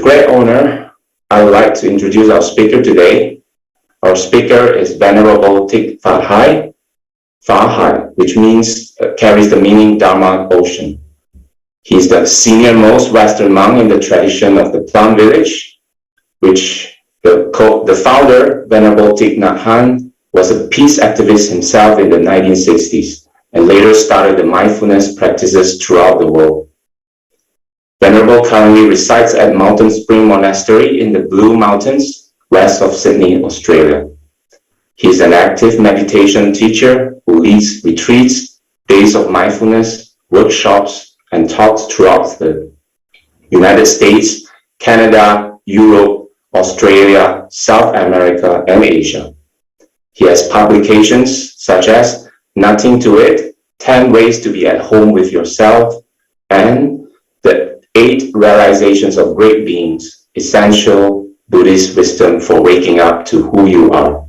great honor, I would like to introduce our speaker today. Our speaker is Venerable Thich Phap, which carries the meaning Dharma Ocean. He's the seniormost Western monk in the tradition of the Plum Village, which the founder, Venerable Thich Nhat Hanh, was a peace activist himself in the 1960s and later started the mindfulness practices throughout the world. Venerable currently resides at Mountain Spring Monastery in the Blue Mountains, west of Sydney, Australia. He is an active meditation teacher who leads retreats, days of mindfulness, workshops, and talks throughout the United States, Canada, Europe, Australia, South America, and Asia. He has publications such as Nothing to It, 10 Ways to Be at Home with Yourself, and the 8 Realizations of Great Beings, Essential Buddhist Wisdom for Waking Up to Who You Are.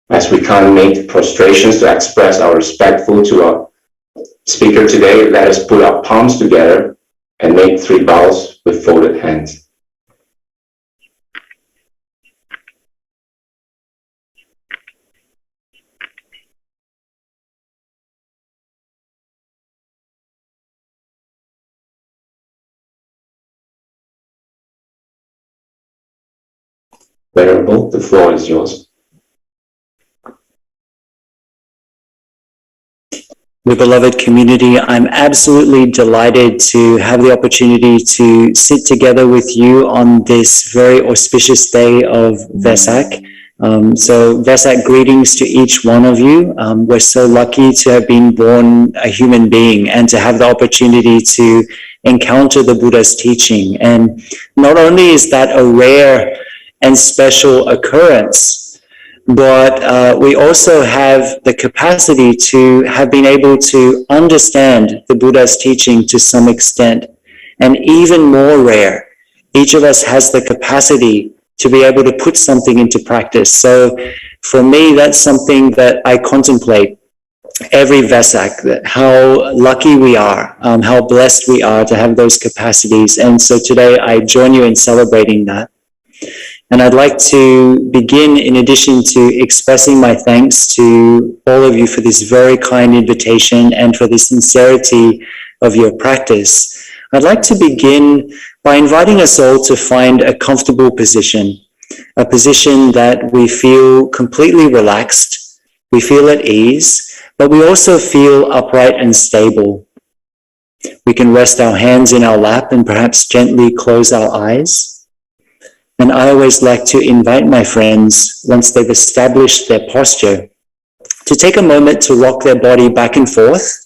As we can't make prostrations to express our respect to our speaker today, let us put our palms together and make 3 bows with folded hands. Venerable, the floor is yours. The beloved community, I'm absolutely delighted to have the opportunity to sit together with you on this very auspicious day of Vesak. So Vesak greetings to each one of you. We're so lucky to have been born a human being and to have the opportunity to encounter the Buddha's teaching. And not only is that a rare and special occurrence, but we also have the capacity to have been able to understand the Buddha's teaching to some extent. And even more rare, each of us has the capacity to be able to put something into practice. So for me, that's something that I contemplate every Vesak, that how lucky we are, how blessed we are to have those capacities. And so today I join you in celebrating that. And I'd like to begin, in addition to expressing my thanks to all of you for this very kind invitation and for the sincerity of your practice, I'd like to begin by inviting us all to find a comfortable position, a position that we feel completely relaxed, we feel at ease, but we also feel upright and stable. We can rest our hands in our lap and perhaps gently close our eyes. And I always like to invite my friends, once they've established their posture, to take a moment to rock their body back and forth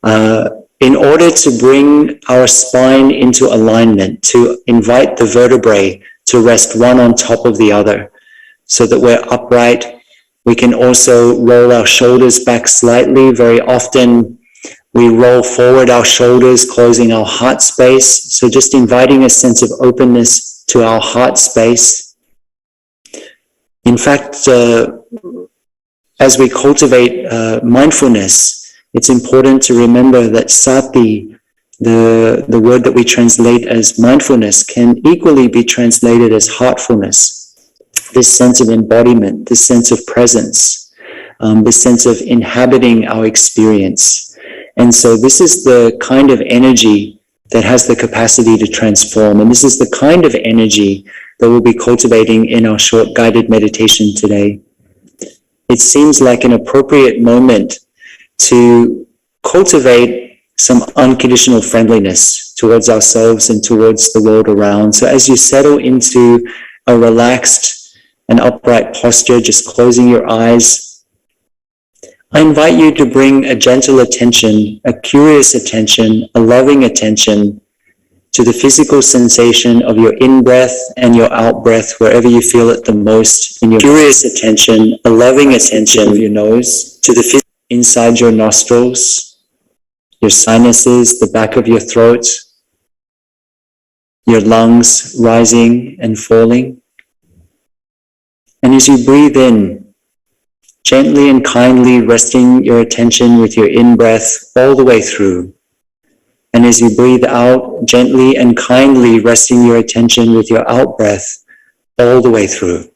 in order to bring our spine into alignment, to invite the vertebrae to rest one on top of the other so that we're upright. We can also roll our shoulders back slightly. Very often we roll forward our shoulders, closing our heart space. So just inviting a sense of openness to our heart space. In fact, as we cultivate mindfulness, it's important to remember that sati, the word that we translate as mindfulness, can equally be translated as heartfulness. This sense of embodiment, this sense of presence, this sense of inhabiting our experience. And so this is the kind of energy that has the capacity to transform. And this is the kind of energy that we'll be cultivating in our short guided meditation today. It seems like an appropriate moment to cultivate some unconditional friendliness towards ourselves and towards the world around. So as you settle into a relaxed and upright posture, just closing your eyes, I invite you to bring a gentle attention, a curious attention, a loving attention to the physical sensation of your in-breath and your out-breath, wherever you feel it the most. In your curious attention, a loving attention of your nose to the inside your nostrils, your sinuses, the back of your throat, your lungs rising and falling. And as you breathe in, gently and kindly resting your attention with your in-breath all the way through. And as you breathe out, gently and kindly resting your attention with your out breath all the way through.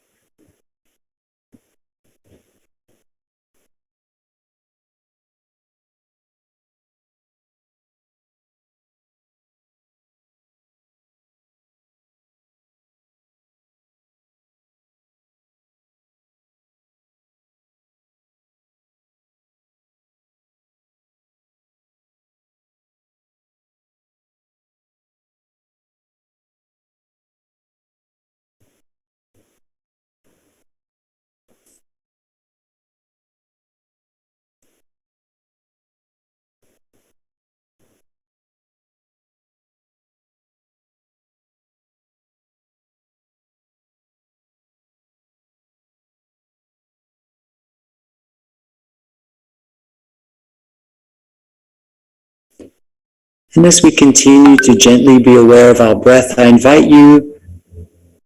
And as we continue to gently be aware of our breath, I invite you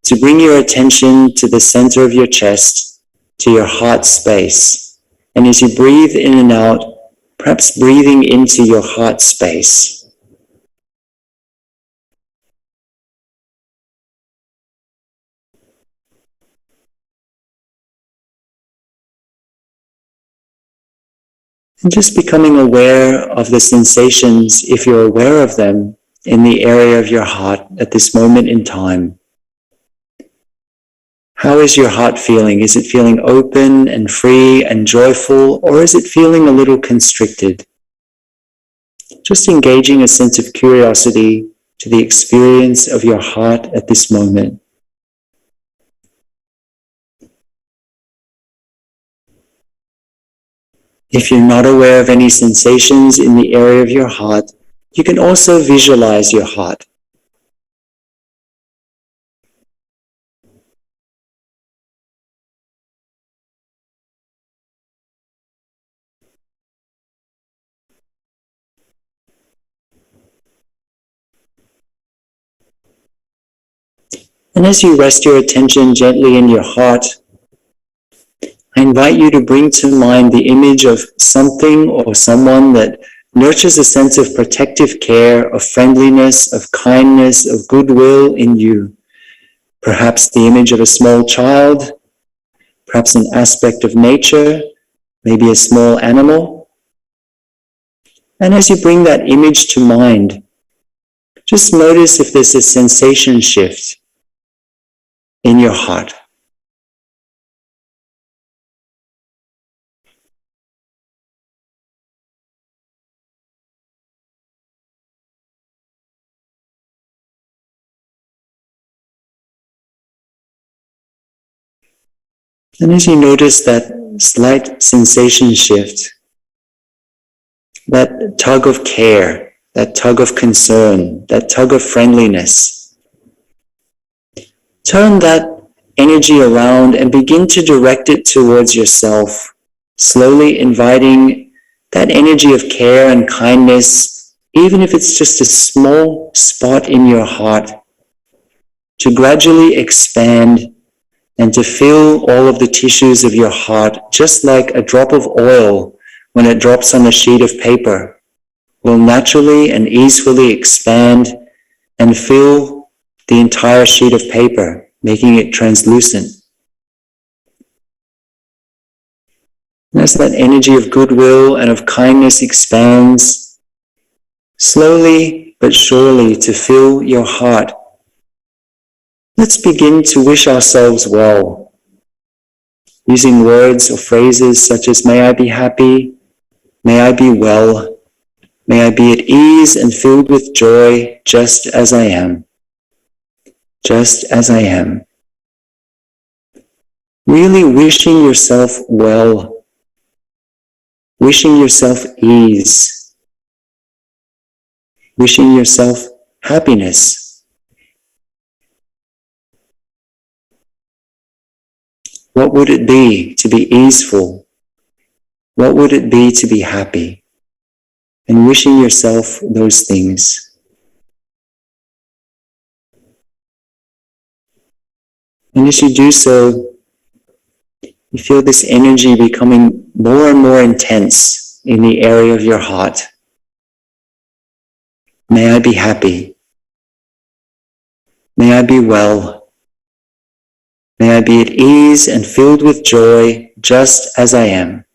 to bring your attention to the center of your chest, to your heart space. And as you breathe in and out, perhaps breathing into your heart space. And just becoming aware of the sensations, if you're aware of them, in the area of your heart at this moment in time. How is your heart feeling? Is it feeling open and free and joyful, or is it feeling a little constricted? Just engaging a sense of curiosity to the experience of your heart at this moment. If you're not aware of any sensations in the area of your heart, you can also visualize your heart. And as you rest your attention gently in your heart, I invite you to bring to mind the image of something or someone that nurtures a sense of protective care, of friendliness, of kindness, of goodwill in you. Perhaps the image of a small child, perhaps an aspect of nature, maybe a small animal. And as you bring that image to mind, just notice if there's a sensation shift in your heart. And as you notice that slight sensation shift, that tug of care, that tug of concern, that tug of friendliness, turn that energy around and begin to direct it towards yourself, slowly inviting that energy of care and kindness, even if it's just a small spot in your heart, to gradually expand and to fill all of the tissues of your heart, just like a drop of oil when it drops on a sheet of paper, will naturally and easily expand and fill the entire sheet of paper, making it translucent. And as that energy of goodwill and of kindness expands, slowly but surely to fill your heart, let's begin to wish ourselves well, using words or phrases such as, may I be happy, may I be well, may I be at ease and filled with joy just as I am, just as I am. Really wishing yourself well, wishing yourself ease, wishing yourself happiness. What would it be to be easeful? What would it be to be happy? And wishing yourself those things. And as you do so, you feel this energy becoming more and more intense in the area of your heart. May I be happy. May I be well. May I be at ease and filled with joy just as I am.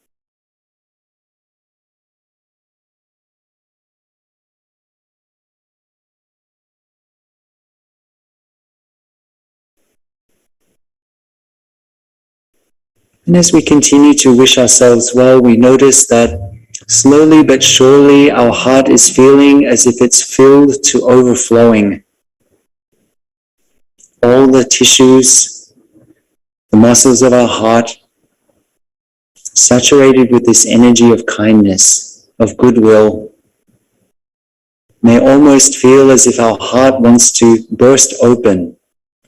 And as we continue to wish ourselves well, we notice that slowly but surely our heart is feeling as if it's filled to overflowing. All the tissues, the muscles of our heart, saturated with this energy of kindness, of goodwill, may almost feel as if our heart wants to burst open,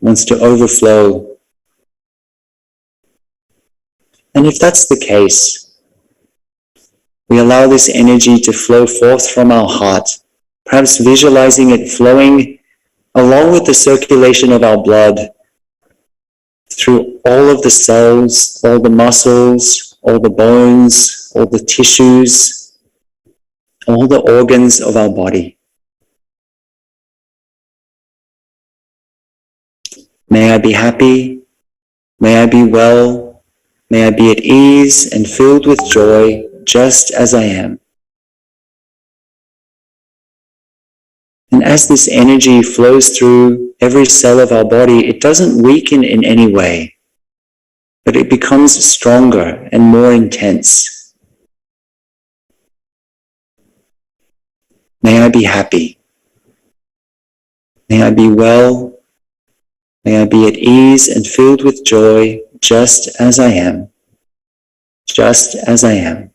wants to overflow. And if that's the case, we allow this energy to flow forth from our heart, perhaps visualizing it flowing along with the circulation of our blood through all of the cells, all the muscles, all the bones, all the tissues, all the organs of our body. May I be happy. May I be well. May I be at ease and filled with joy just as I am. And as this energy flows through every cell of our body, it doesn't weaken in any way, but it becomes stronger and more intense. May I be happy. May I be well. May I be at ease and filled with joy just as I am. Just as I am.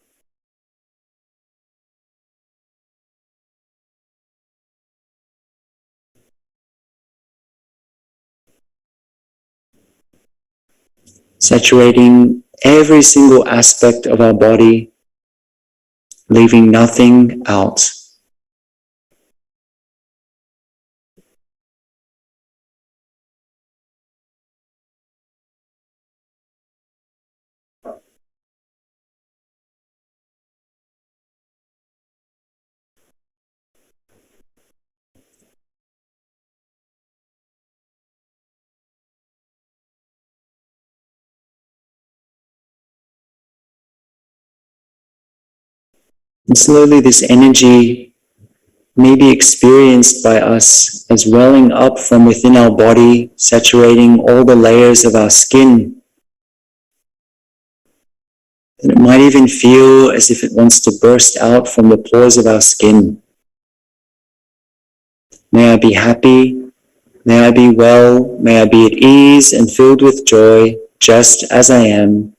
Saturating every single aspect of our body, leaving nothing out. And slowly this energy may be experienced by us as welling up from within our body, saturating all the layers of our skin. And it might even feel as if it wants to burst out from the pores of our skin. May I be happy. May I be well. May I be at ease and filled with joy, just as I am.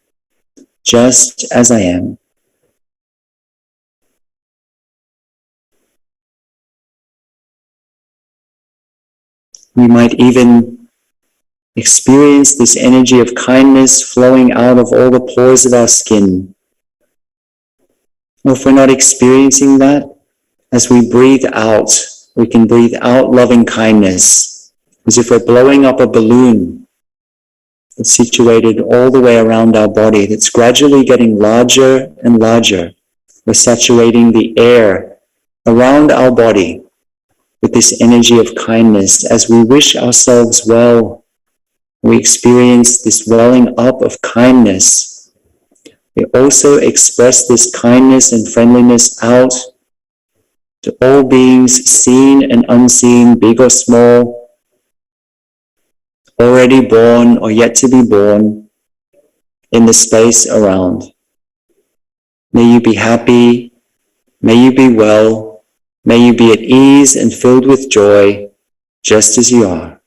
Just as I am. We might even experience this energy of kindness flowing out of all the pores of our skin. Or if we're not experiencing that, as we breathe out, we can breathe out loving kindness, as if we're blowing up a balloon that's situated all the way around our body, that's gradually getting larger and larger. We're saturating the air around our body with this energy of kindness. As we wish ourselves well, we experience this welling up of kindness. We also express this kindness and friendliness out to all beings, seen and unseen, big or small, already born or yet to be born, in the space around. May you be happy. May you be well. May you be at ease and filled with joy, just as you are.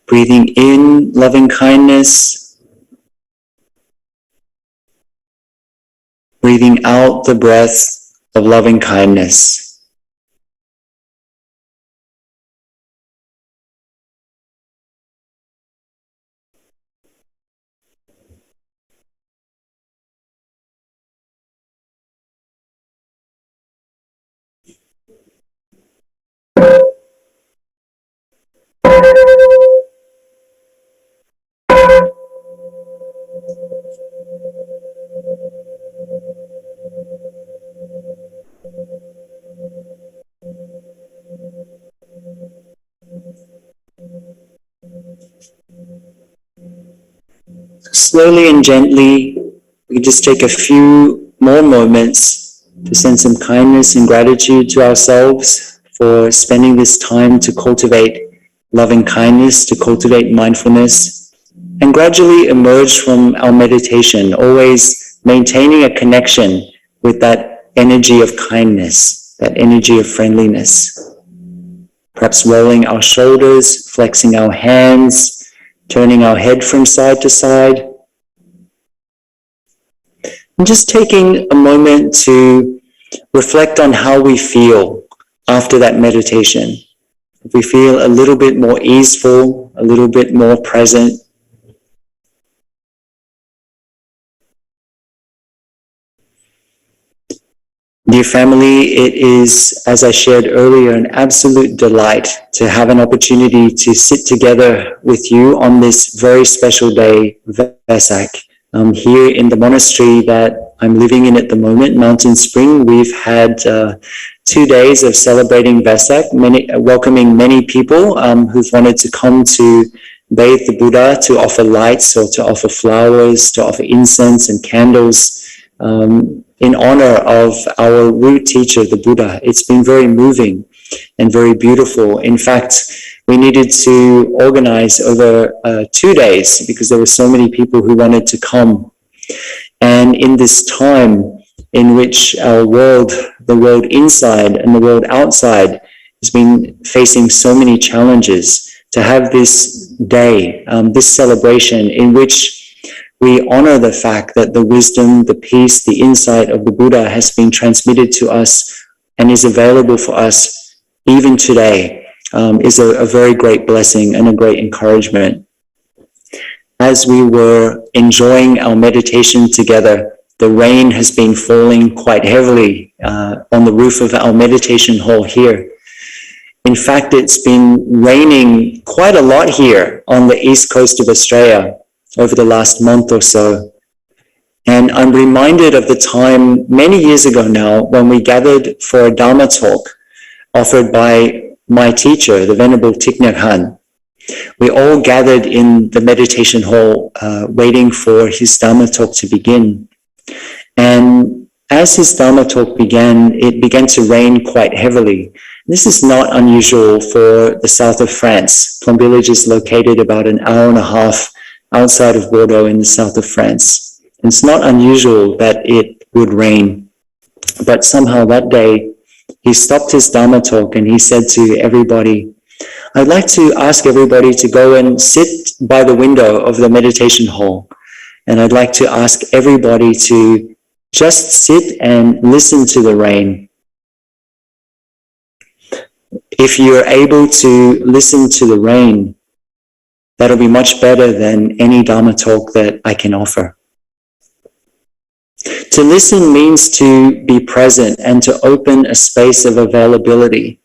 Breathing in loving kindness, breathing out the breath of loving kindness. Slowly and gently, we just take a few more moments to send some kindness and gratitude to ourselves for spending this time to cultivate loving kindness, to cultivate mindfulness, and gradually emerge from our meditation, always maintaining a connection with that energy of kindness, that energy of friendliness. Perhaps rolling our shoulders, flexing our hands, turning our head from side to side. And just taking a moment to reflect on how we feel after that meditation. If we feel a little bit more easeful, a little bit more present. Dear family, it is, as I shared earlier, an absolute delight to have an opportunity to sit together with you on this very special day, Vesak. Here in the monastery that I'm living in at the moment, Mountain Spring, we've had 2 days of celebrating Vesak, welcoming many people who've wanted to come to bathe the Buddha, to offer lights or to offer flowers, to offer incense and candles in honor of our root teacher, the Buddha. It's been very moving and very beautiful. In fact, we needed to organize over 2 days because there were so many people who wanted to come. And in this time in which our world, the world inside and the world outside, has been facing so many challenges, to have this day, this celebration in which we honor the fact that the wisdom, the peace, the insight of the Buddha has been transmitted to us and is available for us even today, is a very great blessing and a great encouragement. As we were enjoying our meditation together, the rain has been falling quite heavily on the roof of our meditation hall here. In fact, it's been raining quite a lot here on the east coast of Australia over the last month or so. And I'm reminded of the time many years ago now when we gathered for a Dharma talk offered by my teacher, the Venerable Thich. We all gathered in the meditation hall waiting for his Dharma talk to begin. And as his Dharma talk began, it began to rain quite heavily. This is not unusual for the south of France. Plum Village is located about an hour and a half outside of Bordeaux in the south of France. And it's not unusual that it would rain. But somehow that day, he stopped his Dharma talk and he said to everybody, I'd like to ask everybody to go and sit by the window of the meditation hall. And I'd like to ask everybody to just sit and listen to the rain. If you're able to listen to the rain, that'll be much better than any Dharma talk that I can offer. To listen means to be present and to open a space of availability,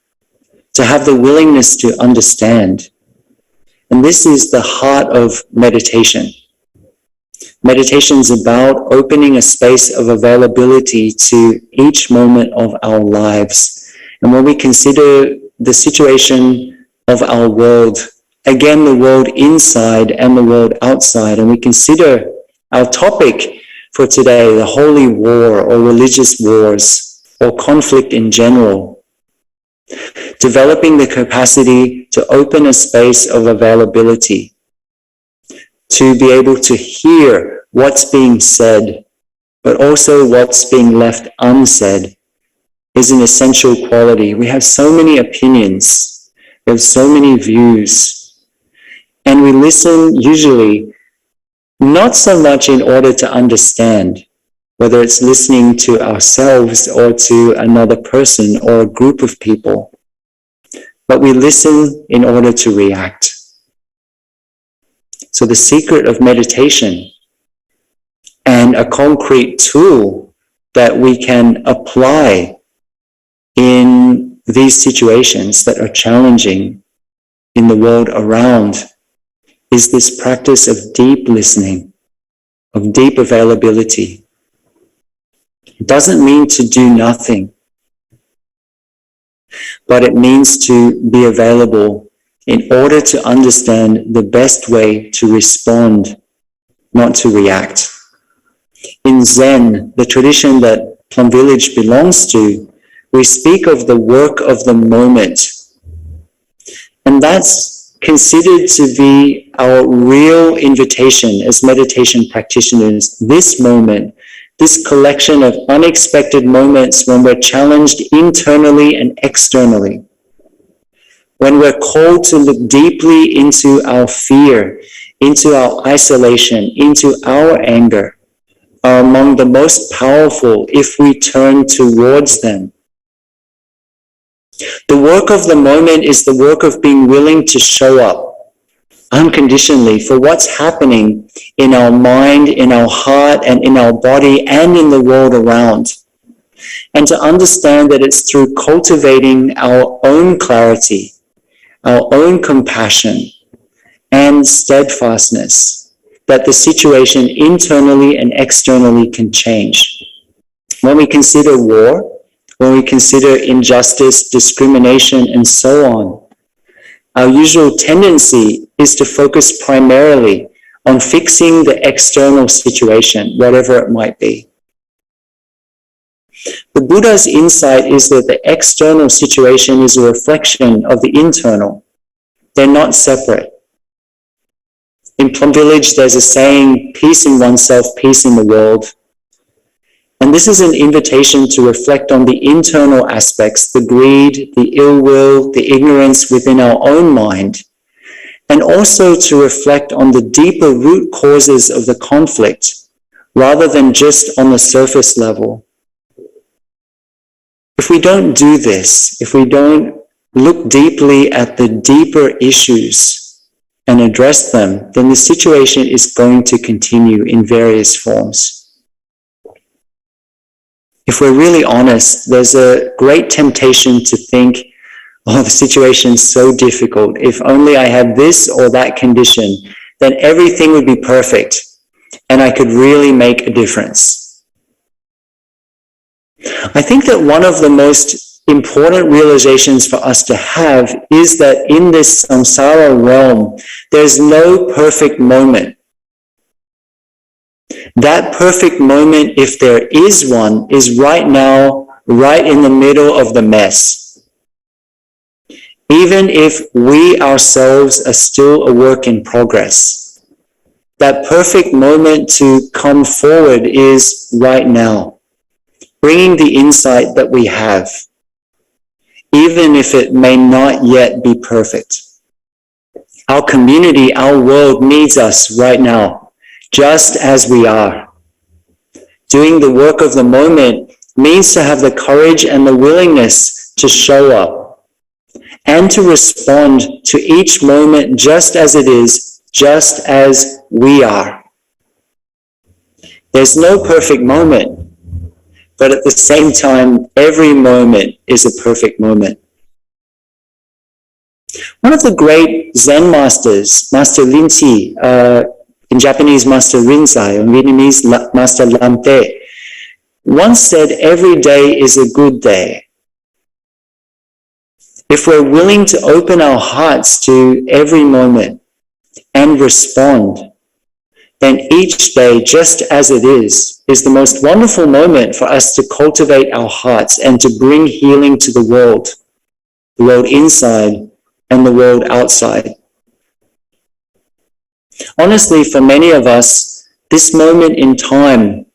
to have the willingness to understand. And this is the heart of meditation. Meditation is about opening a space of availability to each moment of our lives. And when we consider the situation of our world, again, the world inside and the world outside, and we consider our topic for today, the holy war or religious wars or conflict in general, developing the capacity to open a space of availability, to be able to hear what's being said, but also what's being left unsaid, is an essential quality. We have so many opinions, we have so many views, and we listen usually not so much in order to understand, whether it's listening to ourselves or to another person or a group of people. But we listen in order to react. So the secret of meditation and a concrete tool that we can apply in these situations that are challenging in the world around is this practice of deep listening, of deep availability. It doesn't mean to do nothing, but it means to be available in order to understand the best way to respond, not to react. In Zen, the tradition that Plum Village belongs to, we speak of the work of the moment. And that's considered to be our real invitation as meditation practitioners, this moment, this collection of unexpected moments when we're challenged internally and externally. When we're called to look deeply into our fear, into our isolation, into our anger, are among the most powerful if we turn towards them. The work of the moment is the work of being willing to show up unconditionally for what's happening in our mind, in our heart, and in our body, and in the world around. And to understand that it's through cultivating our own clarity, our own compassion, and steadfastness that the situation internally and externally can change. When we consider war, when we consider injustice, discrimination, and so on, our usual tendency is to focus primarily on fixing the external situation, whatever it might be. The Buddha's insight is that the external situation is a reflection of the internal. They're not separate. In Plum Village, there's a saying, peace in oneself, peace in the world. And this is an invitation to reflect on the internal aspects, the greed, the ill will, the ignorance within our own mind, and also to reflect on the deeper root causes of the conflict, rather than just on the surface level. If we don't do this, if we don't look deeply at the deeper issues and address them, then the situation is going to continue in various forms. If we're really honest, there's a great temptation to think, oh, the situation's so difficult. If only I had this or that condition, then everything would be perfect and I could really make a difference. I think that one of the most important realizations for us to have is that in this samsara realm, there's no perfect moment. That perfect moment, if there is one, is right now, right in the middle of the mess. Even if we ourselves are still a work in progress, that perfect moment to come forward is right now, bringing the insight that we have, even if it may not yet be perfect. Our community, our world needs us right now, just as we are. Doing the work of the moment means to have the courage and the willingness to show up and to respond to each moment just as it is, just as we are. There's no perfect moment, but at the same time, every moment is a perfect moment. One of the great Zen masters, Master Rinchi, in Japanese, Master Rinzai, in Vietnamese, Master Lam Te, once said, every day is a good day. If we're willing to open our hearts to every moment and respond, then each day, just as it is the most wonderful moment for us to cultivate our hearts and to bring healing to the world inside and the world outside. Honestly, for many of us, this moment in time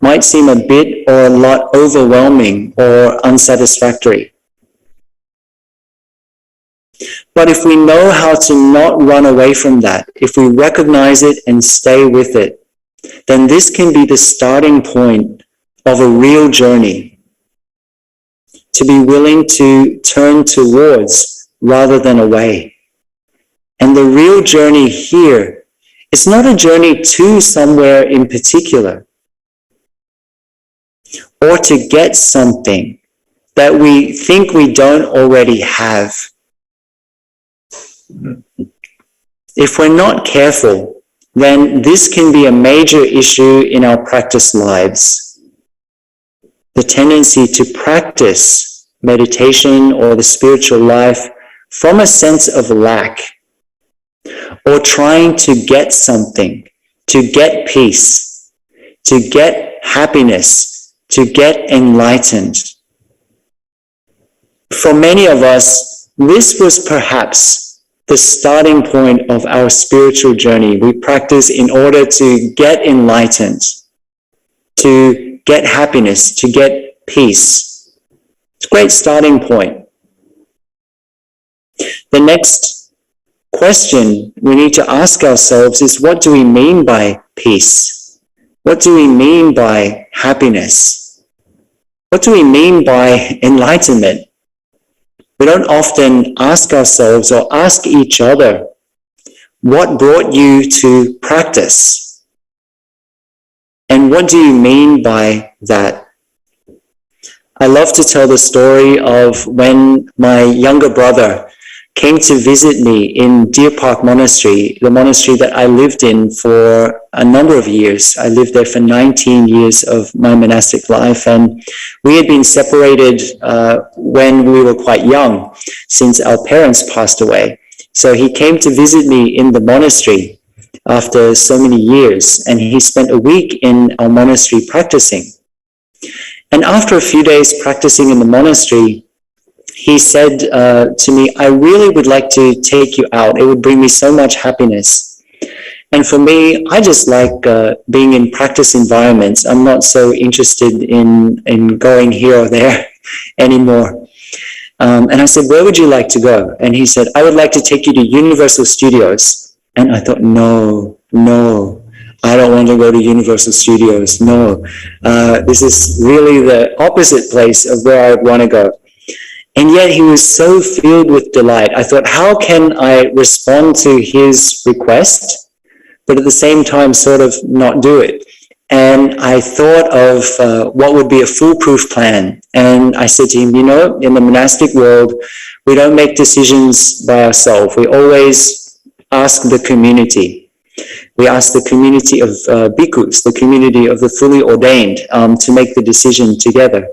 might seem a bit or a lot overwhelming or unsatisfactory. But if we know how to not run away from that, if we recognize it and stay with it, then this can be the starting point of a real journey. To be willing to turn towards rather than away. And the real journey here is not a journey to somewhere in particular, or to get something that we think we don't already have. If we're not careful, then this can be a major issue in our practice lives. The tendency to practice meditation or the spiritual life from a sense of lack, or trying to get something, to get peace, to get happiness, to get enlightened. For many of us, this was perhaps the starting point of our spiritual journey. We practice in order to get enlightened, to get happiness, to get peace. It's a great starting point. The next question we need to ask ourselves is, what do we mean by peace? What do we mean by happiness? What do we mean by enlightenment? We don't often ask ourselves or ask each other, what brought you to practice? And what do you mean by that? I love to tell the story of when my younger brother came to visit me in Deer Park Monastery, the monastery that I lived in for a number of years. I lived there for 19 years of my monastic life, and we had been separated when we were quite young, since our parents passed away. So he came to visit me in the monastery after so many years, and he spent a week in our monastery practicing. And after a few days practicing in the monastery, he said to me, I really would like to take you out. It would bring me so much happiness. And for me, I just like being in practice environments. I'm not so interested in going here or there anymore. And I said, where would you like to go? And he said, I would like to take you to Universal Studios. And I thought, no, I don't want to go to Universal Studios. No, this is really the opposite place of where I would want to go. And yet he was so filled with delight. I thought, how can I respond to his request, but at the same time sort of not do it? And I thought of what would be a foolproof plan. And I said to him, in the monastic world, we don't make decisions by ourselves. We always ask the community. We ask the community of bhikkhus, the community of the fully ordained, to make the decision together.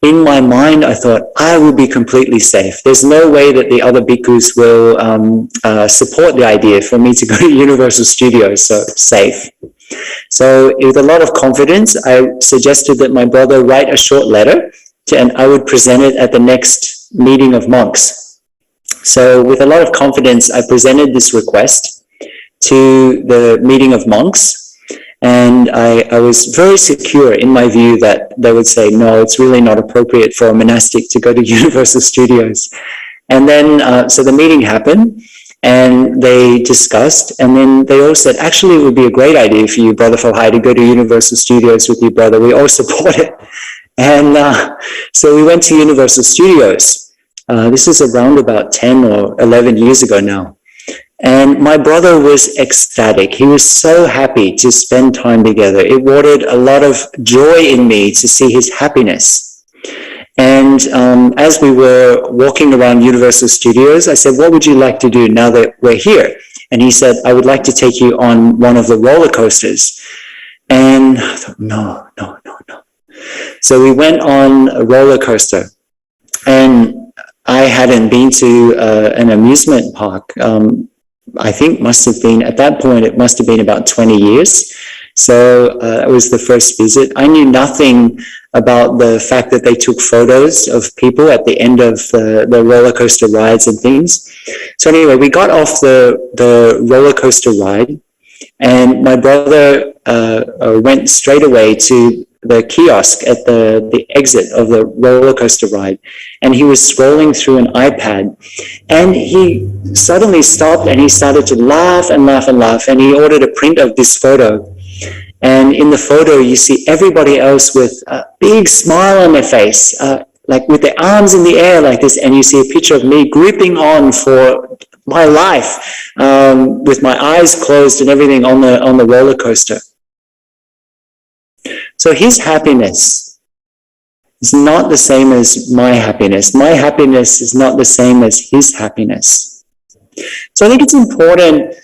In my mind, I thought, I will be completely safe. There's no way that the other bhikkhus will support the idea for me to go to Universal Studios, so safe. So with a lot of confidence, I suggested that my brother write a short letter, and I would present it at the next meeting of monks. So with a lot of confidence, I presented this request to the meeting of monks. And I was very secure in my view that they would say, no, it's really not appropriate for a monastic to go to Universal Studios. And then, so the meeting happened, and they discussed, and then they all said, actually, it would be a great idea for you, Brother Phap, to go to Universal Studios with your brother. We all support it. And so we went to Universal Studios. This is around about 10 or 11 years ago now. And my brother was ecstatic. He was so happy to spend time together. It watered a lot of joy in me to see his happiness. And as we were walking around Universal Studios, I said, what would you like to do now that we're here? And he said, I would like to take you on one of the roller coasters. And I thought, no. So we went on a roller coaster. And I hadn't been to an amusement park. I think at that point, it must have been about 20 years. So that was the first visit. I knew nothing about the fact that they took photos of people at the end of the roller coaster rides and things. So anyway, we got off the roller coaster ride, and my brother went straight away to the kiosk at the exit of the roller coaster ride, and he was scrolling through an iPad, and he suddenly stopped and he started to laugh, and he ordered a print of this photo, And in the photo, you see everybody else with a big smile on their face, like with their arms in the air like this. And you see a picture of me gripping on for my life, with my eyes closed and everything on the roller coaster. So his happiness is not the same as my happiness. My happiness is not the same as his happiness. So I think it's important,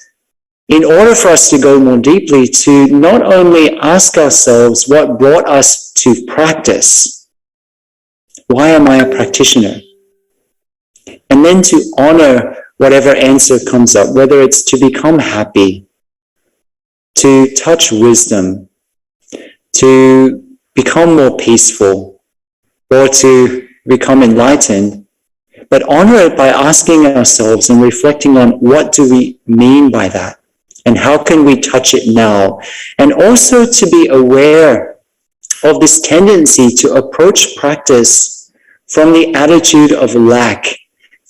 in order for us to go more deeply, to not only ask ourselves what brought us to practice. Why am I a practitioner? And then to honor whatever answer comes up, whether it's to become happy, to touch wisdom, to become more peaceful, or to become enlightened. But honor it by asking ourselves and reflecting on what do we mean by that? And how can we touch it now? And also to be aware of this tendency to approach practice from the attitude of lack,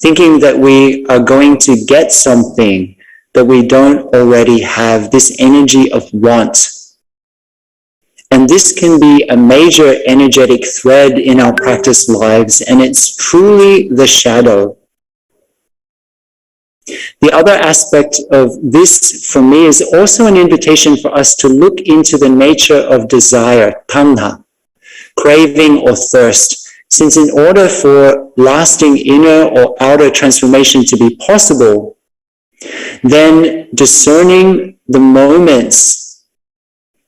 thinking that we are going to get something that we don't already have, this energy of want. And this can be a major energetic thread in our practice lives, and it's truly the shadow. The other aspect of this, for me, is also an invitation for us to look into the nature of desire, tanha, craving or thirst. Since in order for lasting inner or outer transformation to be possible, then discerning the moments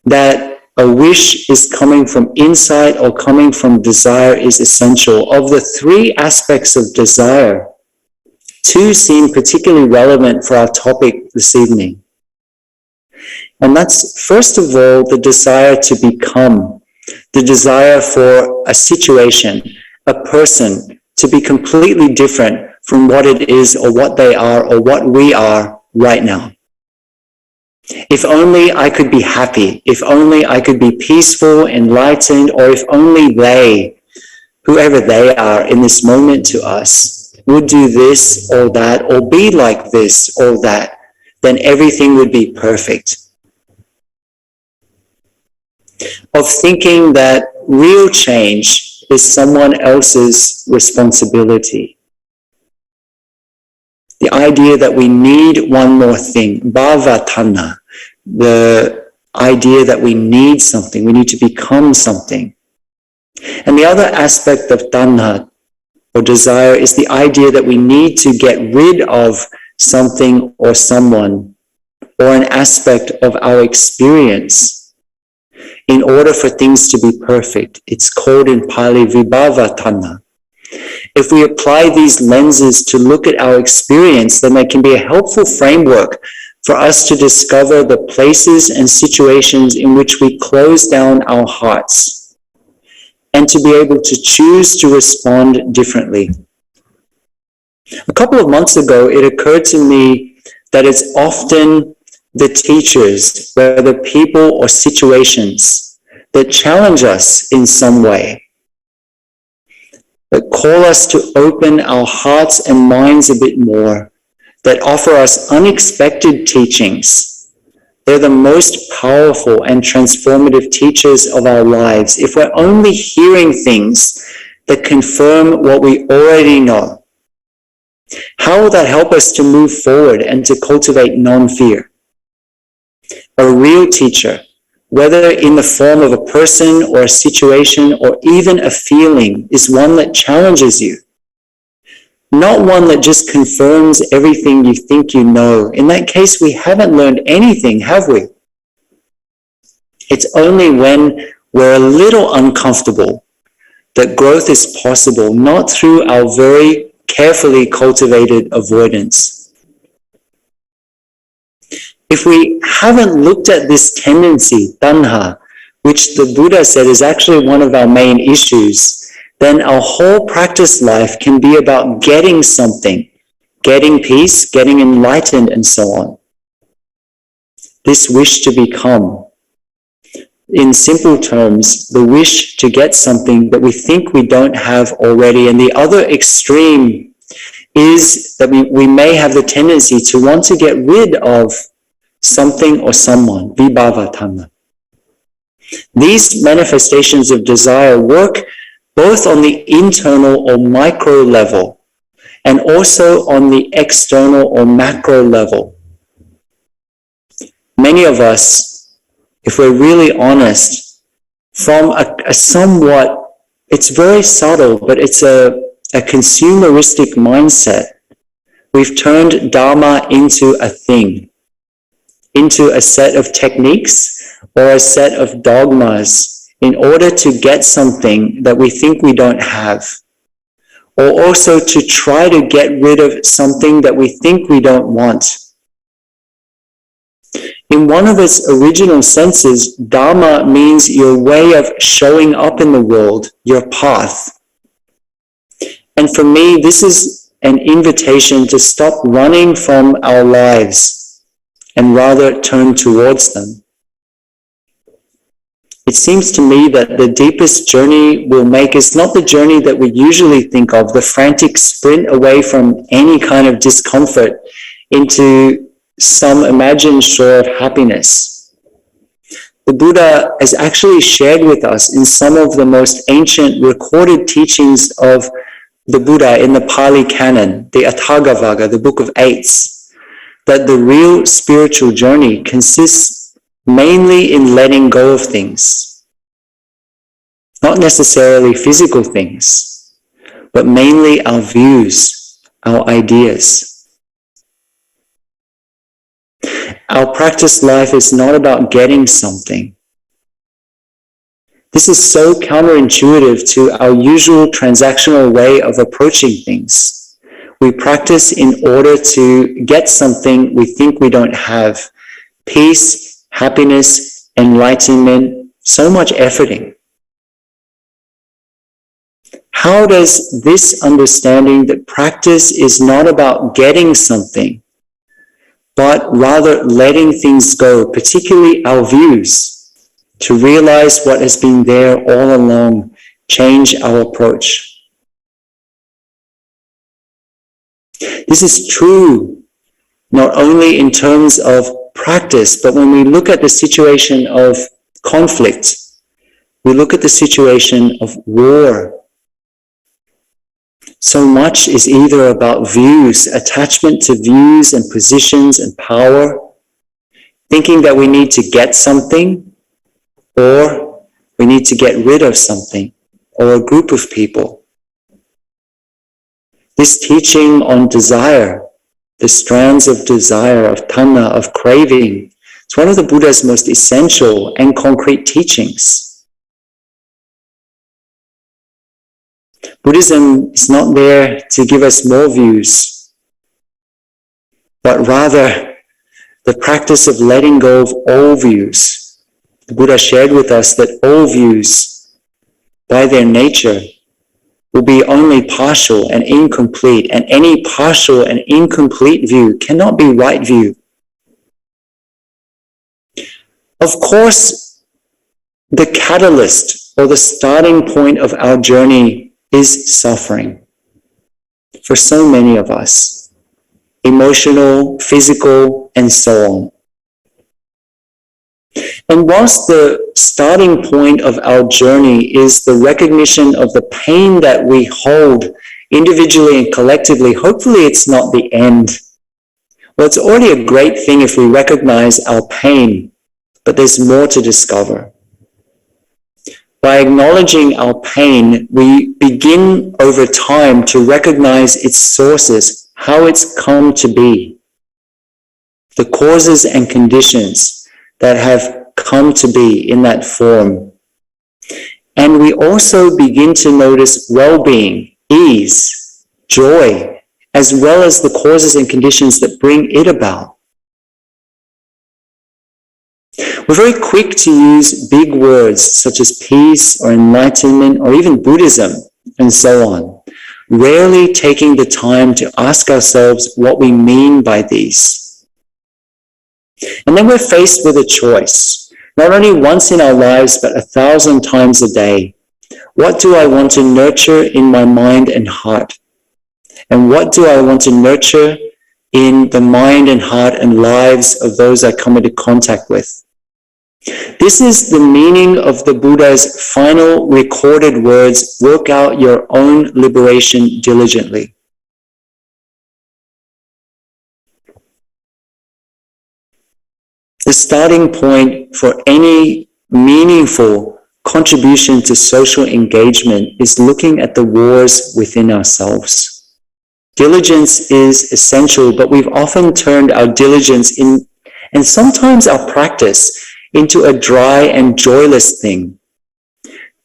that a wish is coming from insight or coming from desire is essential. Of the three aspects of desire, two seem particularly relevant for our topic this evening. And that's, first of all, the desire to become, the desire for a situation, a person, to be completely different from what it is or what they are or what we are right now. If only I could be happy, if only I could be peaceful, enlightened, or if only they, whoever they are in this moment to us, would do this or that, or be like this or that, then everything would be perfect. Of thinking that real change is someone else's responsibility. The idea that we need one more thing, bhavatana, the idea that we need something, we need to become something. And the other aspect of tanha, or desire, is the idea that we need to get rid of something or someone, or an aspect of our experience, in order for things to be perfect. It's called in Pali vibhavatana. If we apply these lenses to look at our experience, then they can be a helpful framework for us to discover the places and situations in which we close down our hearts, and to be able to choose to respond differently. A couple of months ago, it occurred to me that it's often the teachers, whether people or situations, that challenge us in some way, that call us to open our hearts and minds a bit more, that offer us unexpected teachings. They're the most powerful and transformative teachers of our lives. If we're only hearing things that confirm what we already know, how will that help us to move forward and to cultivate non-fear? A real teacher, whether in the form of a person or a situation or even a feeling, is one that challenges you. Not one that just confirms everything you think you know. In that case, we haven't learned anything, have we? It's only when we're a little uncomfortable that growth is possible, not through our very carefully cultivated avoidance. If we haven't looked at this tendency, tanha, which the Buddha said is actually one of our main issues, then our whole practice life can be about getting something, getting peace, getting enlightened, and so on. This wish to become. In simple terms, the wish to get something that we think we don't have already. And the other extreme is that we may have the tendency to want to get rid of something or someone, vibhavatana. These manifestations of desire work both on the internal or micro level and also on the external or macro level. Many of us, if we're really honest, from a somewhat, it's very subtle, but it's a consumeristic mindset. We've turned Dharma into a thing, into a set of techniques or a set of dogmas in order to get something that we think we don't have, or also to try to get rid of something that we think we don't want. In one of its original senses, Dharma means your way of showing up in the world, your path. And for me, this is an invitation to stop running from our lives and rather turn towards them. It seems to me that the deepest journey we'll make is not the journey that we usually think of, the frantic sprint away from any kind of discomfort into some imagined shore of happiness. The Buddha has actually shared with us in some of the most ancient recorded teachings of the Buddha in the Pali Canon, the Atthagavagga, the Book of Eights, that the real spiritual journey consists mainly in letting go of things. Not necessarily physical things, but mainly our views, our ideas. Our practice life is not about getting something. This is so counterintuitive to our usual transactional way of approaching things. We practice in order to get something we think we don't have. Peace, happiness, enlightenment, so much efforting. How does this understanding that practice is not about getting something, but rather letting things go, particularly our views, to realize what has been there all along, change our approach? This is true not only in terms of practice, but when we look at the situation of conflict, we look at the situation of war. So much is either about views, attachment to views and positions and power, thinking that we need to get something, or we need to get rid of something or a group of people. This teaching on desire, the strands of desire, of tanha, of craving, it's one of the Buddha's most essential and concrete teachings. Buddhism is not there to give us more views, but rather the practice of letting go of all views. The Buddha shared with us that all views, by their nature, will be only partial and incomplete, and any partial and incomplete view cannot be right view. Of course, the catalyst or the starting point of our journey is suffering for so many of us, emotional, physical, and so on. And whilst the starting point of our journey is the recognition of the pain that we hold individually and collectively, hopefully it's not the end. Well, it's already a great thing if we recognize our pain, but there's more to discover. By acknowledging our pain, we begin over time to recognize its sources, how it's come to be, the causes and conditions that have come to be in that form. And we also begin to notice well-being, ease, joy, as well as the causes and conditions that bring it about. We're very quick to use big words such as peace or enlightenment or even Buddhism and so on, rarely taking the time to ask ourselves what we mean by these. And then we're faced with a choice, not only once in our lives, but 1,000 times a day. What do I want to nurture in my mind and heart? And what do I want to nurture in the mind and heart and lives of those I come into contact with? This is the meaning of the Buddha's final recorded words, work out your own liberation diligently. The starting point for any meaningful contribution to social engagement is looking at the wars within ourselves. Diligence is essential, but we've often turned our diligence and sometimes our practice into a dry and joyless thing.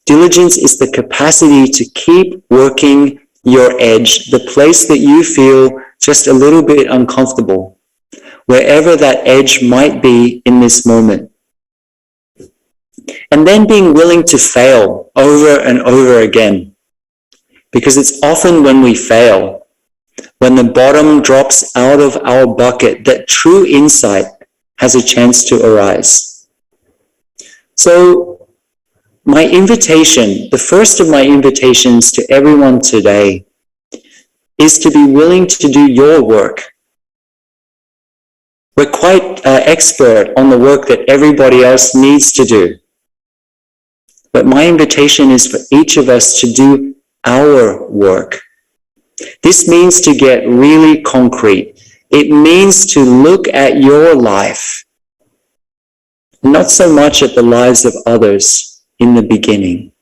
Diligence is the capacity to keep working your edge, the place that you feel just a little bit uncomfortable, wherever that edge might be in this moment. And then being willing to fail over and over again. Because it's often when we fail, when the bottom drops out of our bucket, that true insight has a chance to arise. So my invitation, the first of my invitations to everyone today, is to be willing to do your work. We're quite expert on the work that everybody else needs to do. But my invitation is for each of us to do our work. This means to get really concrete. It means to look at your life, not so much at the lives of others in the beginning.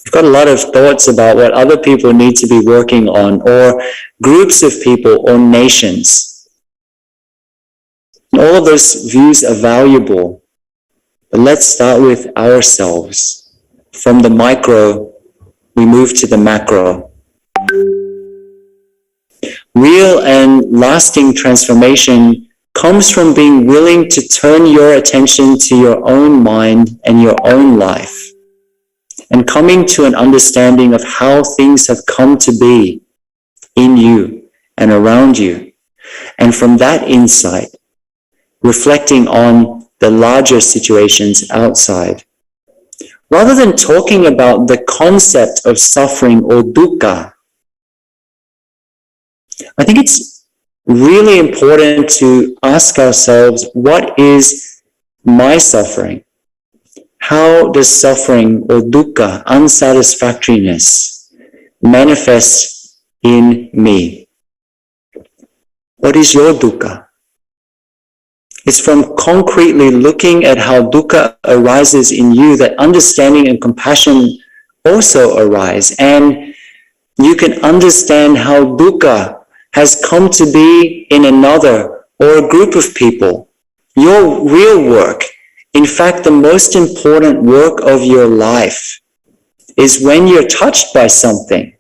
We've got a lot of thoughts about what other people need to be working on, or groups of people or nations. And all of those views are valuable, but let's start with ourselves. From the micro, we move to the macro. Real and lasting transformation comes from being willing to turn your attention to your own mind and your own life, and coming to an understanding of how things have come to be in you and around you. And from that insight, reflecting on the larger situations outside. Rather than talking about the concept of suffering or dukkha, I think it's really important to ask ourselves, what is my suffering? How does suffering or dukkha, unsatisfactoriness, manifest in me? What is your dukkha? It's from concretely looking at how dukkha arises in you that understanding and compassion also arise. And you can understand how dukkha has come to be in another or a group of people. Your real work, in fact, the most important work of your life, is when you're touched by something,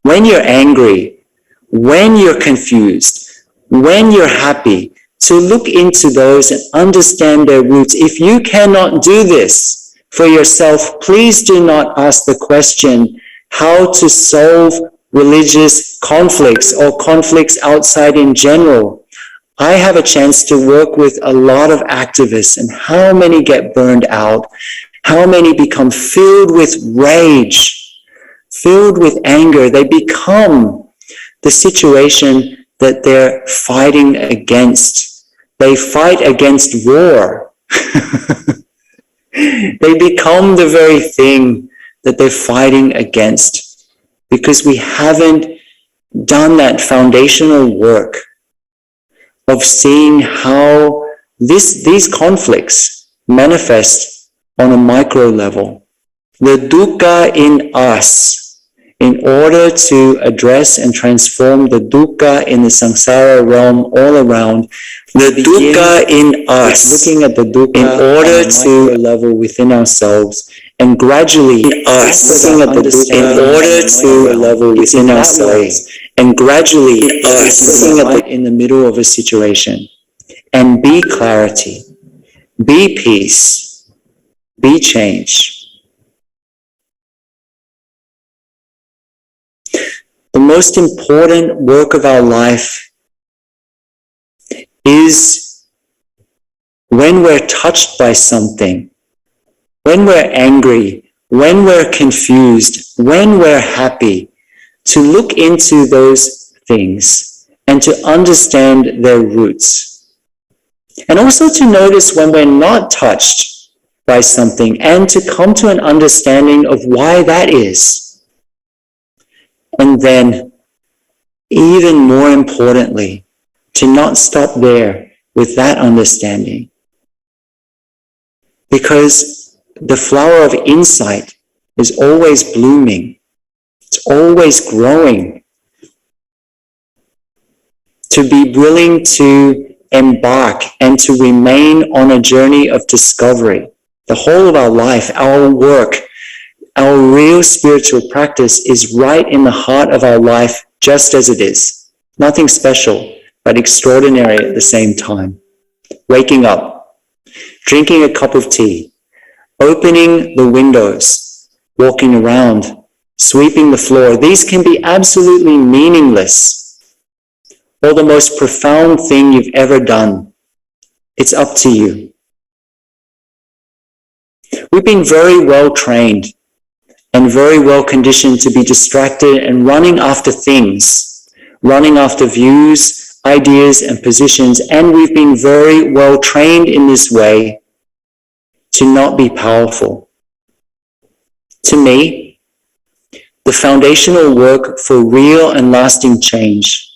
when you're angry, when you're confused, when you're happy, to look into those and understand their roots. If you cannot do this for yourself, please do not ask the question how to solve religious conflicts or conflicts outside in general. I have a chance to work with a lot of activists, and how many get burned out? How many become filled with rage, filled with anger? They become the situation that they're fighting against. They fight against war. They become the very thing that they're fighting against, because we haven't done that foundational work of seeing how these conflicts manifest on a micro level. The dukkha in us, in order to address and transform the dukkha in the samsara realm all around, the dukkha in us, looking at the dukkha in order to level within ourselves, and gradually us looking at the dukkha in order to level within ourselves, and gradually us looking at in the middle of a situation, and be clarity, be peace, be change. The most important work of our life is when we're touched by something, when we're angry, when we're confused, when we're happy, to look into those things and to understand their roots. And also to notice when we're not touched by something and to come to an understanding of why that is. And then, even more importantly, to not stop there with that understanding. Because the flower of insight is always blooming. It's always growing. To be willing to embark and to remain on a journey of discovery. The whole of our life, our work, our real spiritual practice is right in the heart of our life, just as it is. Nothing special, but extraordinary at the same time. Waking up, drinking a cup of tea, opening the windows, walking around, sweeping the floor. These can be absolutely meaningless. Or the most profound thing you've ever done. It's up to you. We've been very well trained and very well conditioned to be distracted and running after things, running after views, ideas, and positions, and we've been very well trained in this way to not be powerful. To me, the foundational work for real and lasting change,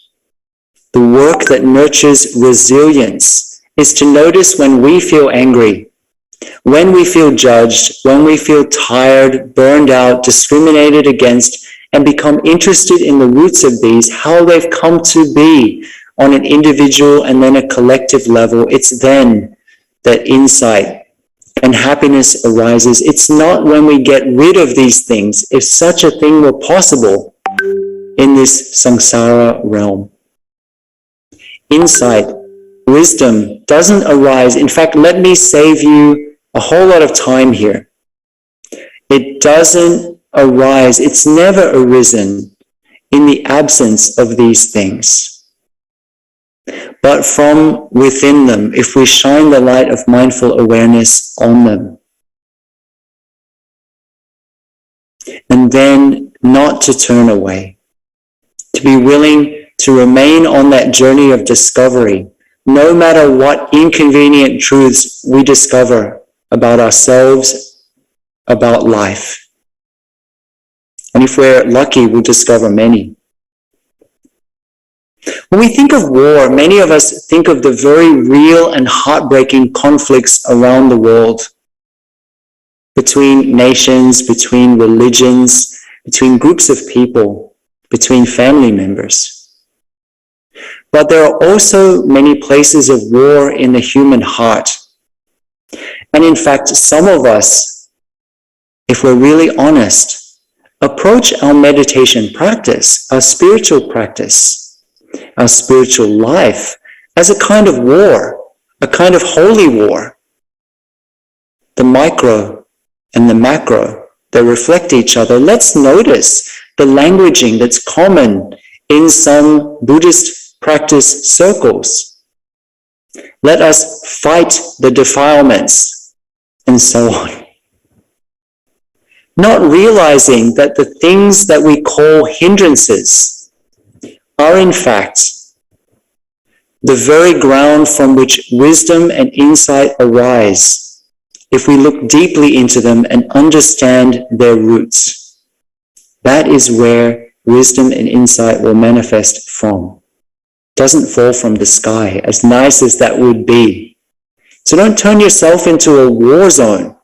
the work that nurtures resilience, is to notice when we feel angry, when we feel judged, when we feel tired, burned out, discriminated against, and become interested in the roots of these, how they've come to be on an individual and then a collective level. It's then that insight and happiness arises. It's not when we get rid of these things, if such a thing were possible in this samsara realm. Insight, wisdom doesn't arise. In fact, let me save you a whole lot of time here. It doesn't arise. It's never arisen in the absence of these things. But from within them, if we shine the light of mindful awareness on them. And then not to turn away, to be willing to remain on that journey of discovery, no matter what inconvenient truths we discover about ourselves, about life. And if we're lucky, we'll discover many. When we think of war, many of us think of the very real and heartbreaking conflicts around the world, between nations, between religions, between groups of people, between family members. But there are also many places of war in the human heart. And in fact, some of us, if we're really honest, approach our meditation practice, our spiritual practice, our spiritual life as a kind of war, a kind of holy war. The micro and the macro, they reflect each other. Let's notice the languaging that's common in some Buddhist practice circles. Let us fight the defilements, and so on. Not realizing that the things that we call hindrances are in fact the very ground from which wisdom and insight arise, if we look deeply into them and understand their roots. That is where wisdom and insight will manifest from. Doesn't fall from the sky, as nice as that would be. So don't turn yourself into a war zone.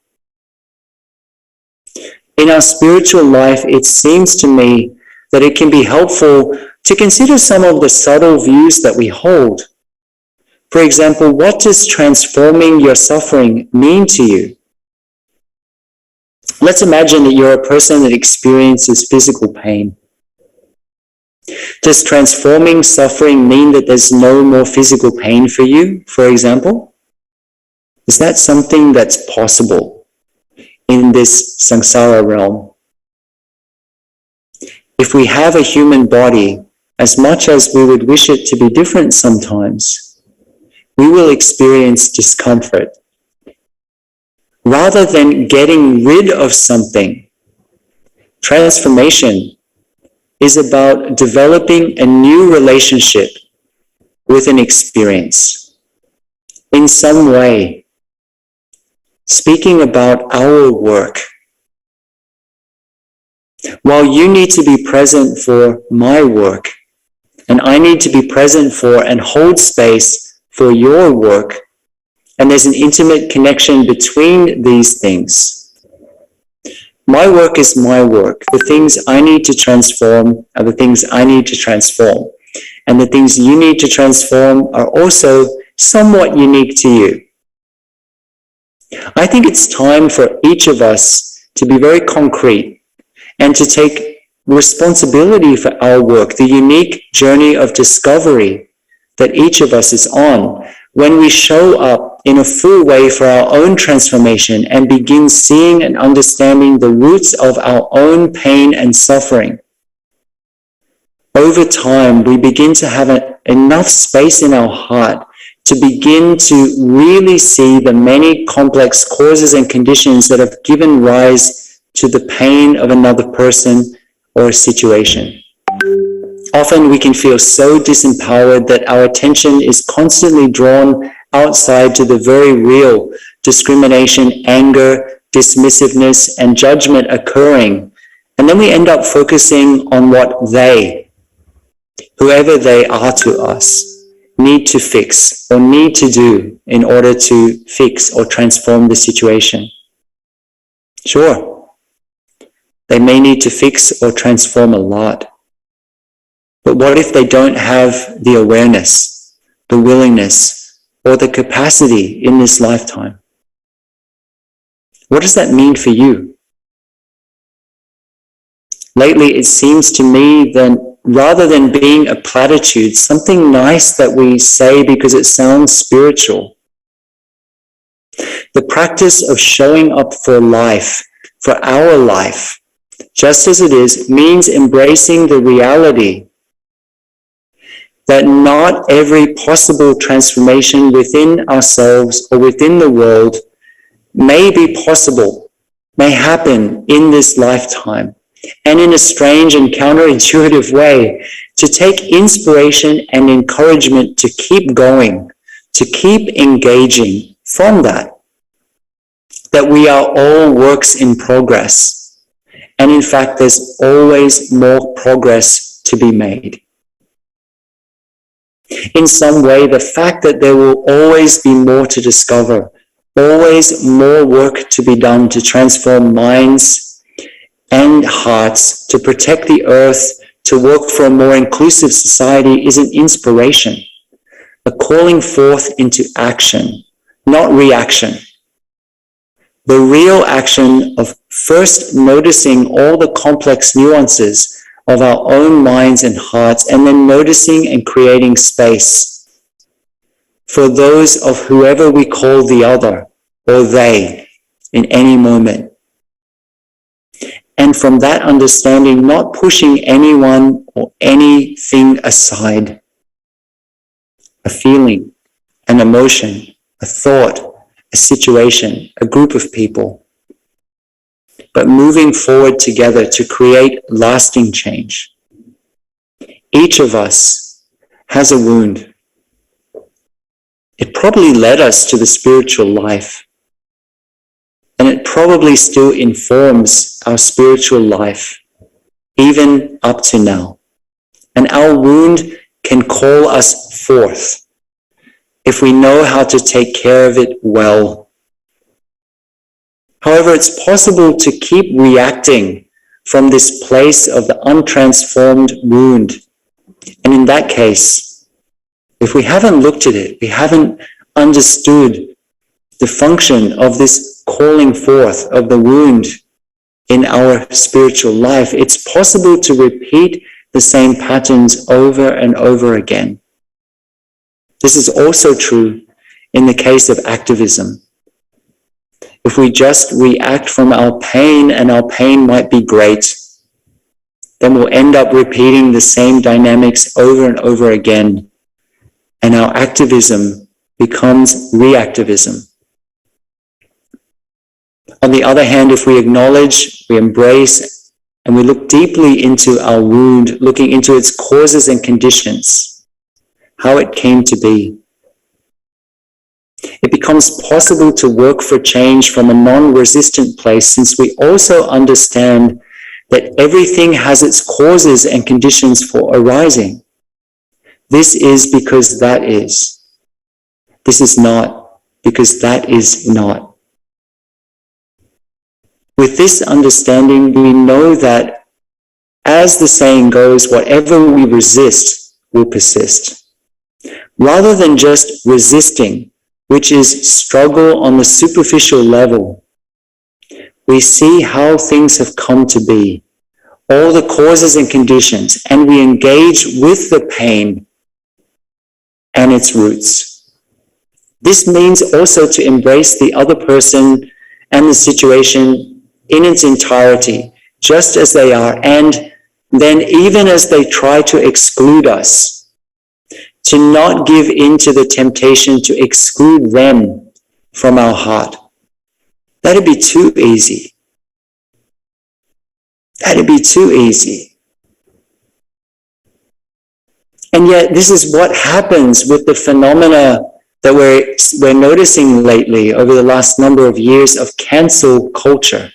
In our spiritual life, it seems to me that it can be helpful to consider some of the subtle views that we hold. For example, what does transforming your suffering mean to you? Let's imagine that you're a person that experiences physical pain. Does transforming suffering mean that there's no more physical pain for you, for example? Is that something that's possible in this samsara realm? If we have a human body, as much as we would wish it to be different sometimes, we will experience discomfort. Rather than getting rid of something, transformation is about developing a new relationship with an experience. in some way, speaking about our work. While you need to be present for my work, and I need to be present for and hold space for your work, and there's an intimate connection between these things. My work is my work. The things I need to transform are the things I need to transform. And the things you need to transform are also somewhat unique to you. I think it's time for each of us to be very concrete and to take responsibility for our work, the unique journey of discovery that each of us is on, when we show up in a full way for our own transformation and begin seeing and understanding the roots of our own pain and suffering. Over time, we begin to have enough space in our heart to begin to really see the many complex causes and conditions that have given rise to the pain of another person or a situation. Often we can feel so disempowered that our attention is constantly drawn outside to the very real discrimination, anger, dismissiveness, and judgment occurring. And then we end up focusing on what they, whoever they are to us, need to fix or need to do in order to fix or transform the situation. Sure, they may need to fix or transform a lot. But what if they don't have the awareness, the willingness, or the capacity in this lifetime? What does that mean for you? Lately, it seems to me that rather than being a platitude, something nice that we say because it sounds spiritual, the practice of showing up for life, for our life, just as it is, means embracing the reality that not every possible transformation within ourselves or within the world may be possible, may happen in this lifetime. And in a strange and counterintuitive way, to take inspiration and encouragement to keep going, to keep engaging from that we are all works in progress. And in fact, there's always more progress to be made. In some way, the fact that there will always be more to discover, always more work to be done to transform minds and hearts, to protect the earth, to work for a more inclusive society is an inspiration, a calling forth into action, not reaction. The real action of first noticing all the complex nuances of our own minds and hearts, and then noticing and creating space for those of whoever we call the other or they in any moment. And from that understanding, not pushing anyone or anything aside. A feeling, an emotion, a thought, a situation, a group of people, but moving forward together to create lasting change. Each of us has a wound. It probably led us to the spiritual life, and it probably still informs our spiritual life, even up to now. And our wound can call us forth if we know how to take care of it well. However, it's possible to keep reacting from this place of the untransformed wound. And in that case, if we haven't looked at it, we haven't understood the function of this calling forth of the wound in our spiritual life, it's possible to repeat the same patterns over and over again. This is also true in the case of activism. If we just react from our pain, and our pain might be great, then we'll end up repeating the same dynamics over and over again. And our activism becomes reactivism. On the other hand, if we acknowledge, we embrace, and we look deeply into our wound, looking into its causes and conditions, how it came to be, It becomes possible to work for change from a non-resistant place, since we also understand that everything has its causes and conditions for arising. This is because that is. This is not because that is not. With this understanding, we know that, as the saying goes, whatever we resist will persist. Rather than just resisting, which is struggle on the superficial level, we see how things have come to be, all the causes and conditions, and we engage with the pain and its roots. This means also to embrace the other person and the situation in its entirety, just as they are, and then even as they try to exclude us, to not give in to the temptation to exclude them from our heart. That'd be too easy. That'd be too easy. And yet this is what happens with the phenomena that we're noticing lately over the last number of years of cancel culture.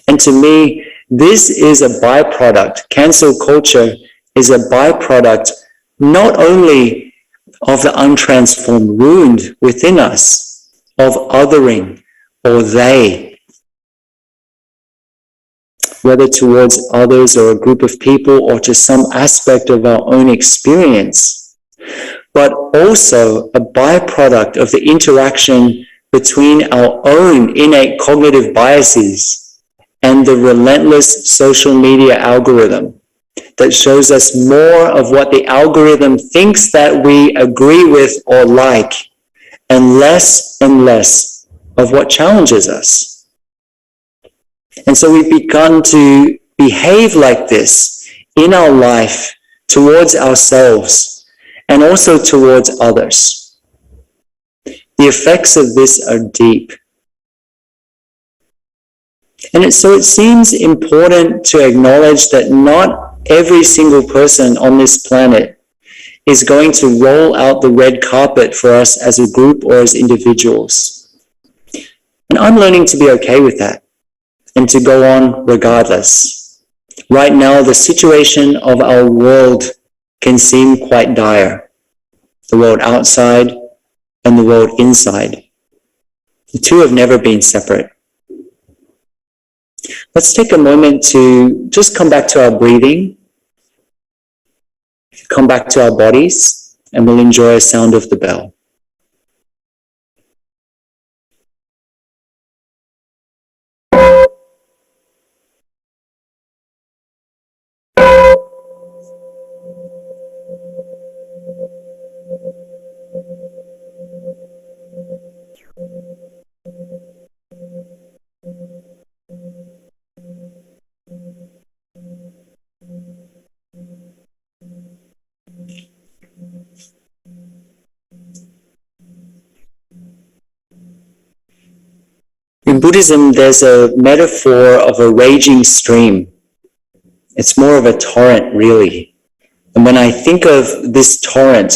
And to me, this is a byproduct. Cancel culture is a byproduct not only of the untransformed wound within us, of othering or they, whether towards others or a group of people or to some aspect of our own experience, but also a byproduct of the interaction between our own innate cognitive biases and the relentless social media algorithm that shows us more of what the algorithm thinks that we agree with or like, and less of what challenges us. And so we've begun to behave like this in our life towards ourselves and also towards others. The effects of this are deep. And so it seems important to acknowledge that not every single person on this planet is going to roll out the red carpet for us as a group or as individuals. And I'm learning to be okay with that and to go on regardless. Right now, the situation of our world can seem quite dire. The world outside and the world inside. The two have never been separate. Let's take a moment to just come back to our breathing, come back to our bodies, and we'll enjoy a sound of the bell. In Buddhism, there's a metaphor of a raging stream. It's more of a torrent, really. And when I think of this torrent,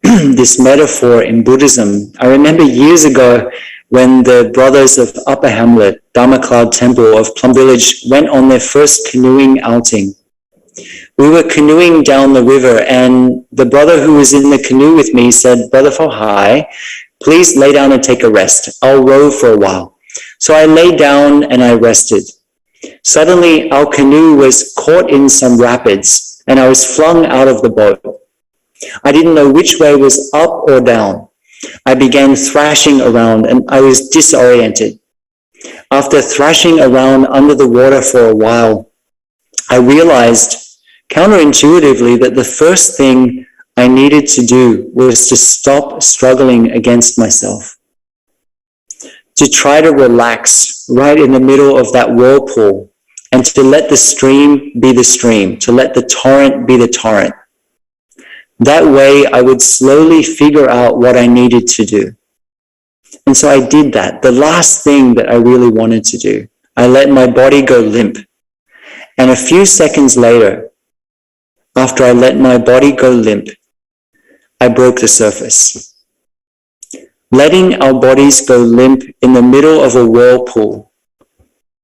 this metaphor in Buddhism, I remember years ago when the brothers of Upper Hamlet, Dharma Cloud Temple of Plum Village, went on their first canoeing outing. We were canoeing down the river, and the brother who was in the canoe with me said, "Brother Fohai, please lay down and take a rest. I'll row for a while." So I lay down and I rested. Suddenly, our canoe was caught in some rapids, and I was flung out of the boat. I didn't know which way was up or down. I began thrashing around, and I was disoriented. After thrashing around under the water for a while, I realized counterintuitively that the first thing I needed to do was to stop struggling against myself, to try to relax right in the middle of that whirlpool, and to let the stream be the stream, to let the torrent be the torrent. That way I would slowly figure out what I needed to do. And so I did that, the last thing that I really wanted to do. I let my body go limp. And a few seconds later, after I let my body go limp, I broke the surface. letting our bodies go limp in the middle of a whirlpool.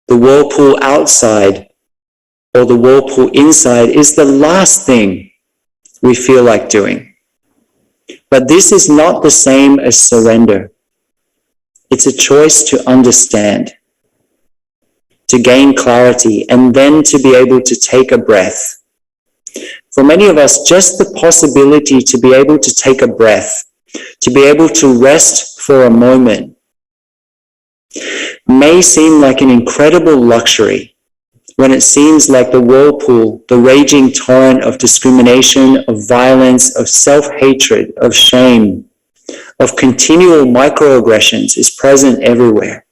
The whirlpool outside or the whirlpool inside is the last thing we feel like doing. But this is not the same as surrender. It's a choice to understand, to gain clarity, and then to be able to take a breath. For many of us, just the possibility to be able to take a breath, to be able to rest for a moment, may seem like an incredible luxury when it seems like the whirlpool, the raging torrent of discrimination, of violence, of self-hatred, of shame, of continual microaggressions is present everywhere.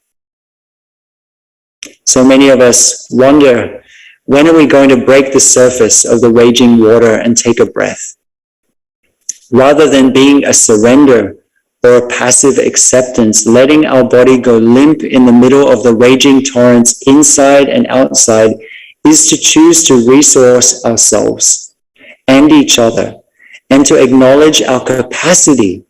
So many of us wonder, when are we going to break the surface of the raging water and take a breath? Rather than being a surrender or a passive acceptance, letting our body go limp in the middle of the raging torrents inside and outside is to choose to resource ourselves and each other and to acknowledge our capacity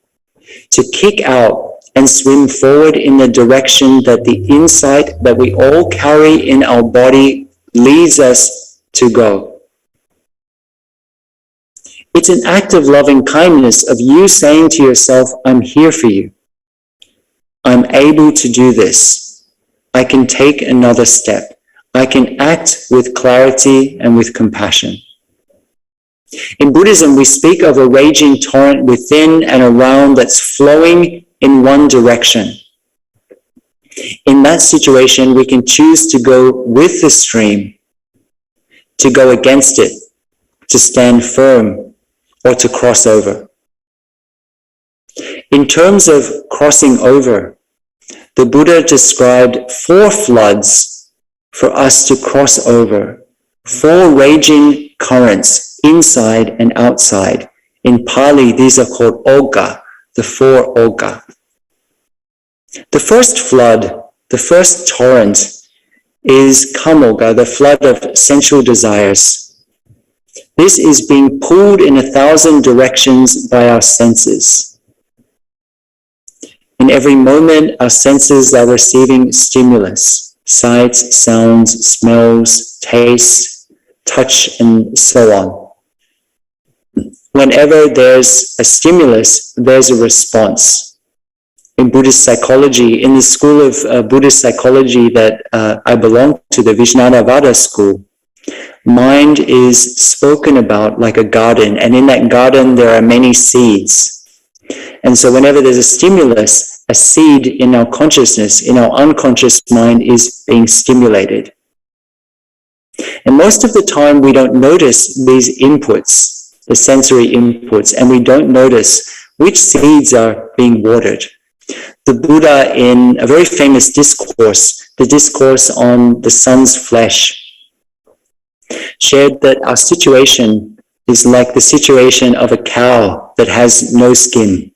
to kick out and swim forward in the direction that the insight that we all carry in our body leads us to go. It's an act of loving kindness of you saying to yourself, I'm here for you. I'm able to do this. I can take another step. I can act with clarity and with compassion. In Buddhism, we speak of a raging torrent within and around that's flowing in one direction. In that situation, we can choose to go with the stream, to go against it, to stand firm, or to cross over. In terms of crossing over, the Buddha described 4 floods for us to cross over, 4 raging currents inside and outside. In Pali, these are called Ogga, the 4 Ogga. The first flood, the first torrent, is Kamoga, the flood of sensual desires. This is being pulled in 1,000 directions by our senses. In every moment, our senses are receiving stimulus, sights, sounds, smells, tastes, touch, and so on. Whenever there's a stimulus, there's a response. In Buddhist psychology, in the school of Buddhist psychology that I belong to, the Vijnanavada school, mind is spoken about like a garden, and in that garden there are many seeds. And so whenever there's a stimulus, a seed in our consciousness, in our unconscious mind is being stimulated. And most of the time we don't notice these inputs, the sensory inputs, and we don't notice which seeds are being watered. The Buddha, in a very famous discourse, the discourse on the sun's flesh, shared that our situation is like the situation of a cow that has no skin,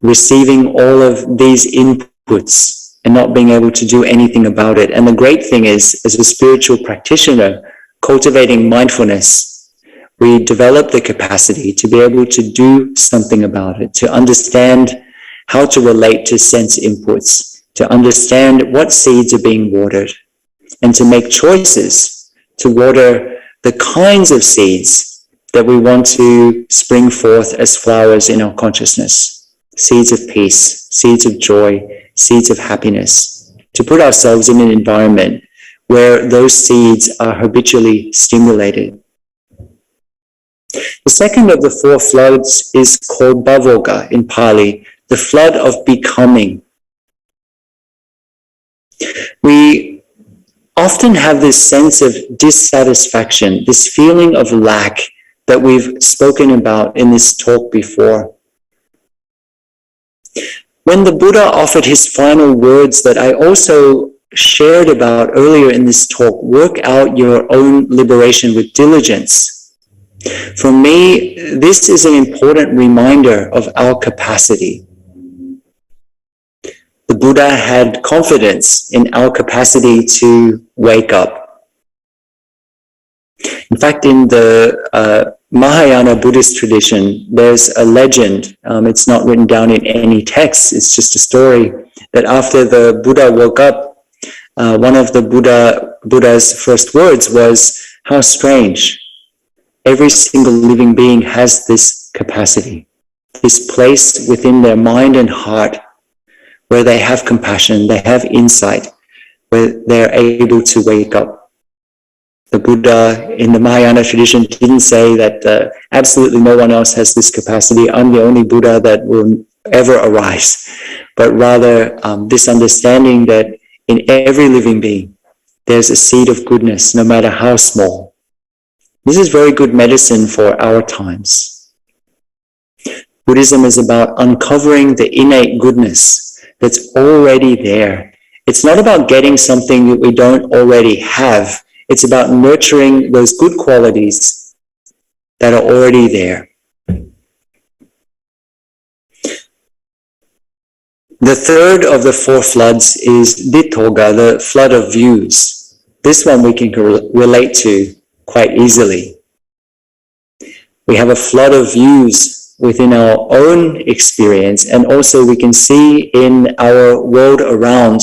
receiving all of these inputs and not being able to do anything about it. And the great thing is, as a spiritual practitioner, cultivating mindfulness, we develop the capacity to be able to do something about it, to understand how to relate to sense inputs, to understand what seeds are being watered, and to make choices to water the kinds of seeds that we want to spring forth as flowers in our consciousness. Seeds of peace, seeds of joy, seeds of happiness. To put ourselves in an environment where those seeds are habitually stimulated. The second of the 4 floods is called Bhavoga in Pali, the flood of becoming. We often have this sense of dissatisfaction, this feeling of lack that we've spoken about in this talk before. When the Buddha offered his final words that I also shared about earlier in this talk, work out your own liberation with diligence. For me, this is an important reminder of our capacity. The Buddha had confidence in our capacity to wake up. In fact, in the Mahayana Buddhist tradition, there's a legend. It's not written down in any text. It's just a story that after the Buddha woke up, one of the Buddha's first words was, "How strange. Every single living being has this capacity, this place within their mind and heart where they have compassion, they have insight, where they're able to wake up." The Buddha in the Mahayana tradition didn't say that absolutely no one else has this capacity. I'm the only Buddha that will ever arise. But rather this understanding that in every living being, there's a seed of goodness, no matter how small. This is very good medicine for our times. Buddhism is about uncovering the innate goodness that's already there. It's not about getting something that we don't already have. It's about nurturing those good qualities that are already there. The third of the four floods is Dithoga, the flood of views. This one we can relate to quite easily. We have a flood of views within our own experience, and also we can see in our world around,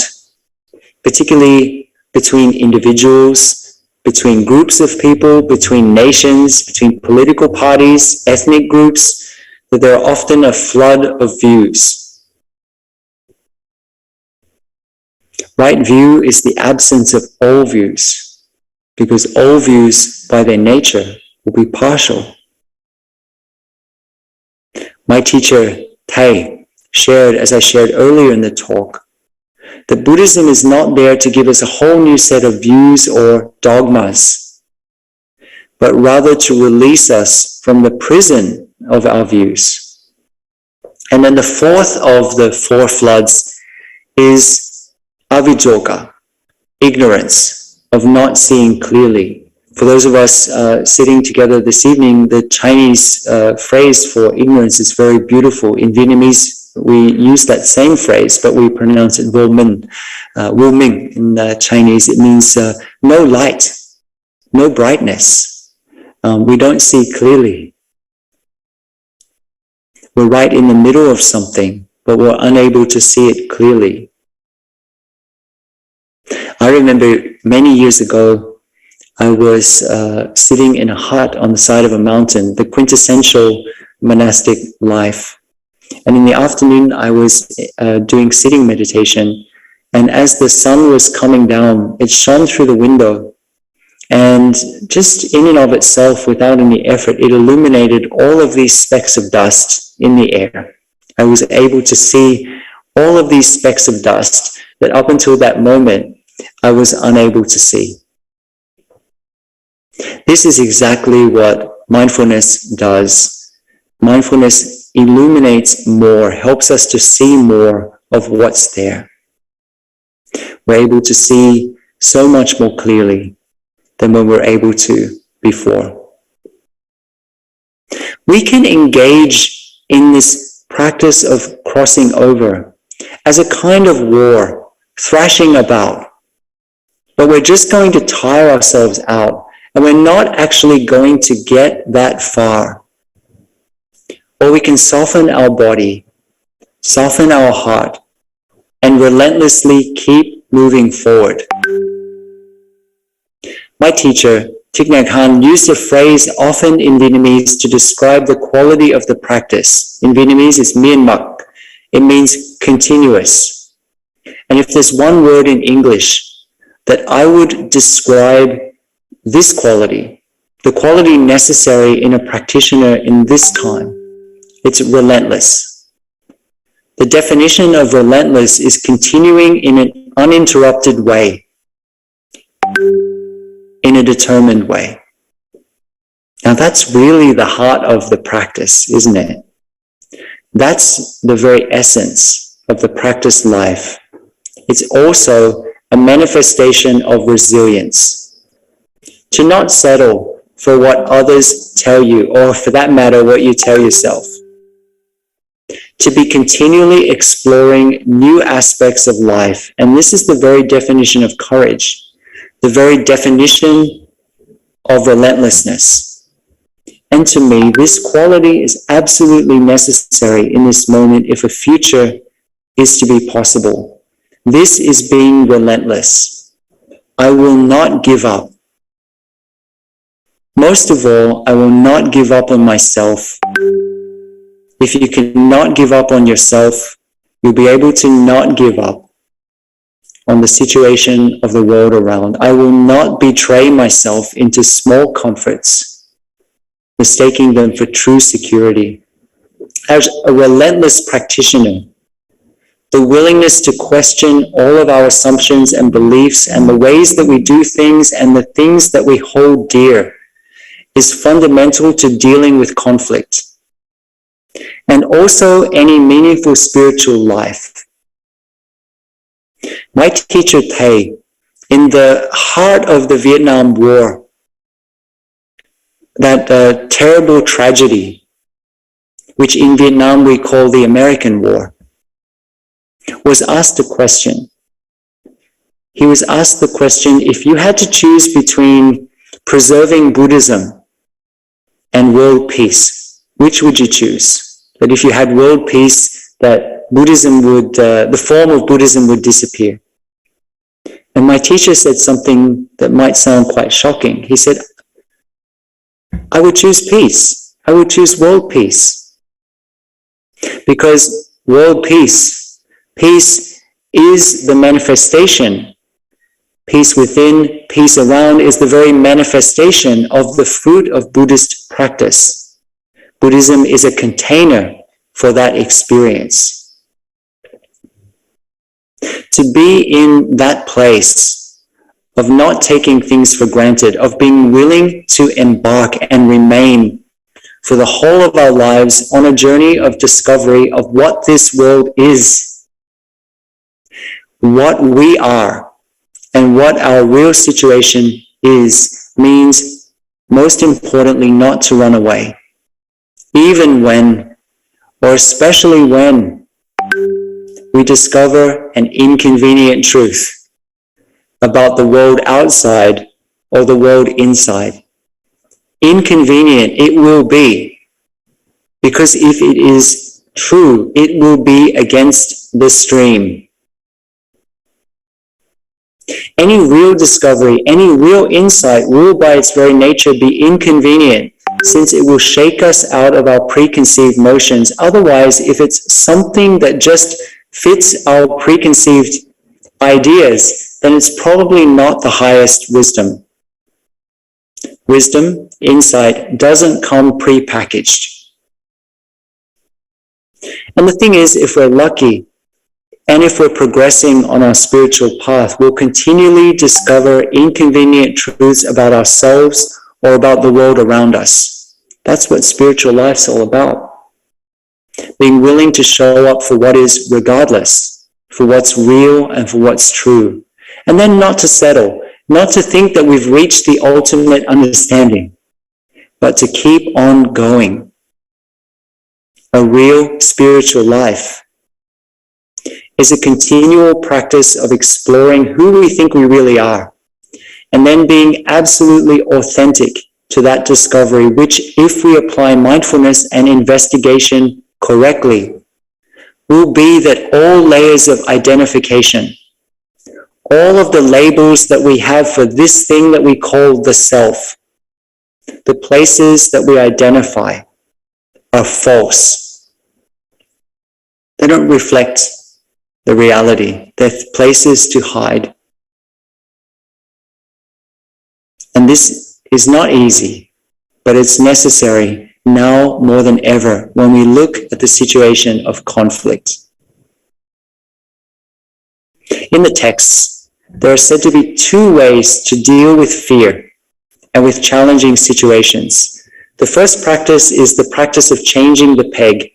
particularly between individuals, between groups of people, between nations, between political parties, ethnic groups, that there are often a flood of views. Right view is the absence of all views, because all views by their nature will be partial. My teacher, Thich, shared, as I shared earlier in the talk, that Buddhism is not there to give us a whole new set of views or dogmas, but rather to release us from the prison of our views. And then the fourth of the four floods is avijoga, ignorance, of not seeing clearly. For those of us sitting together this evening, the Chinese phrase for ignorance is very beautiful. In Vietnamese, we use that same phrase, but we pronounce it vô minh. Vô minh in Chinese, it means no light, no brightness. We don't see clearly. We're right in the middle of something, but we're unable to see it clearly. I remember many years ago, I was sitting in a hut on the side of a mountain, the quintessential monastic life. And in the afternoon, I was doing sitting meditation. And as the sun was coming down, it shone through the window. And just in and of itself, without any effort, it illuminated all of these specks of dust in the air. I was able to see all of these specks of dust that up until that moment, I was unable to see. This is exactly what mindfulness does. Mindfulness illuminates more, helps us to see more of what's there. We're able to see so much more clearly than when we're able to before. We can engage in this practice of crossing over as a kind of war, thrashing about. But we're just going to tire ourselves out, and we're not actually going to get that far. Or we can soften our body, soften our heart, and relentlessly keep moving forward. My teacher, Thich Nhat Hanh, used a phrase often in Vietnamese to describe the quality of the practice. In Vietnamese, it's miên mật. It means continuous. And if there's one word in English that I would describe this quality, the quality necessary in a practitioner in this time, it's relentless. The definition of relentless is continuing in an uninterrupted way, in a determined way. Now that's really the heart of the practice, isn't it? That's the very essence of the practice life. It's also a manifestation of resilience. To not settle for what others tell you, or for that matter, what you tell yourself. To be continually exploring new aspects of life. And this is the very definition of courage, the very definition of relentlessness. And to me, this quality is absolutely necessary in this moment if a future is to be possible. This is being relentless. I will not give up. Most of all, I will not give up on myself. If you cannot give up on yourself, you'll be able to not give up on the situation of the world around. I will not betray myself into small comforts, mistaking them for true security. As a relentless practitioner, the willingness to question all of our assumptions and beliefs and the ways that we do things and the things that we hold dear is fundamental to dealing with conflict and also any meaningful spiritual life. My teacher Thich, in the heart of the Vietnam War, that terrible tragedy, which in Vietnam we call the American War, was asked a question. He was asked the question, if you had to choose between preserving Buddhism and world peace, which would you choose? That if you had world peace, that Buddhism would, the form of Buddhism would disappear. And my teacher said something that might sound quite shocking. He said, I would choose peace. I would choose world peace. Because world peace is the manifestation. Peace within, peace around is the very manifestation of the fruit of Buddhist practice. Buddhism is a container for that experience. To be in that place of not taking things for granted, of being willing to embark and remain for the whole of our lives on a journey of discovery of what this world is, what we are, and what our real situation is, means most importantly not to run away, even when, or especially when, we discover an inconvenient truth about the world outside or the world inside. Inconvenient it will be, because if it is true, it will be against the stream. Any real discovery, any real insight will by its very nature be inconvenient, since it will shake us out of our preconceived notions. Otherwise, if it's something that just fits our preconceived ideas, then it's probably not the highest wisdom. Wisdom, insight, doesn't come pre-packaged. And the thing is, if we're lucky, and if we're progressing on our spiritual path, we'll continually discover inconvenient truths about ourselves or about the world around us. That's what spiritual life's all about. Being willing to show up for what is regardless, for what's real and for what's true. And then not to settle, not to think that we've reached the ultimate understanding, but to keep on going. A real spiritual life is a continual practice of exploring who we think we really are, and then being absolutely authentic to that discovery, which, if we apply mindfulness and investigation correctly, will be that all layers of identification, all of the labels that we have for this thing that we call the self, the places that we identify, are false. They don't reflect the reality. They're places to hide. And this is not easy, but it's necessary now more than ever when we look at the situation of conflict. In the texts, there are said to be two ways to deal with fear and with challenging situations. The first practice is the practice of changing the peg.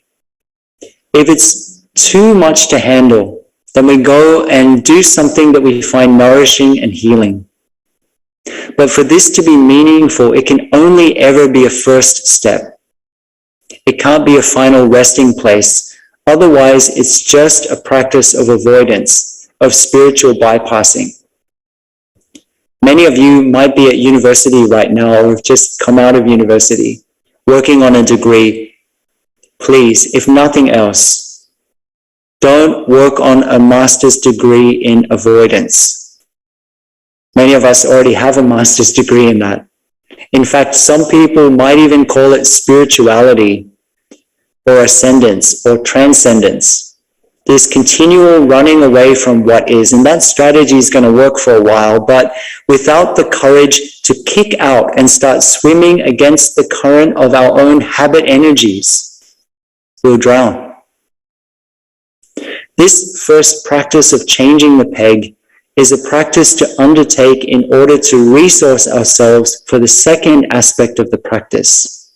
If it's too much to handle, then we go and do something that we find nourishing and healing. But for this to be meaningful, it can only ever be a first step. It can't be a final resting place. Otherwise, it's just a practice of avoidance, of spiritual bypassing. Many of you might be at university right now or have just come out of university. working on a degree, please, if nothing else, don't work on a master's degree in avoidance. Many of us already have a master's degree in that. In fact, some people might even call it spirituality or ascendance or transcendence. This continual running away from what is, and that strategy is going to work for a while, but without the courage to kick out and start swimming against the current of our own habit energies, we'll drown. This first practice of changing the peg is a practice to undertake in order to resource ourselves for the second aspect of the practice,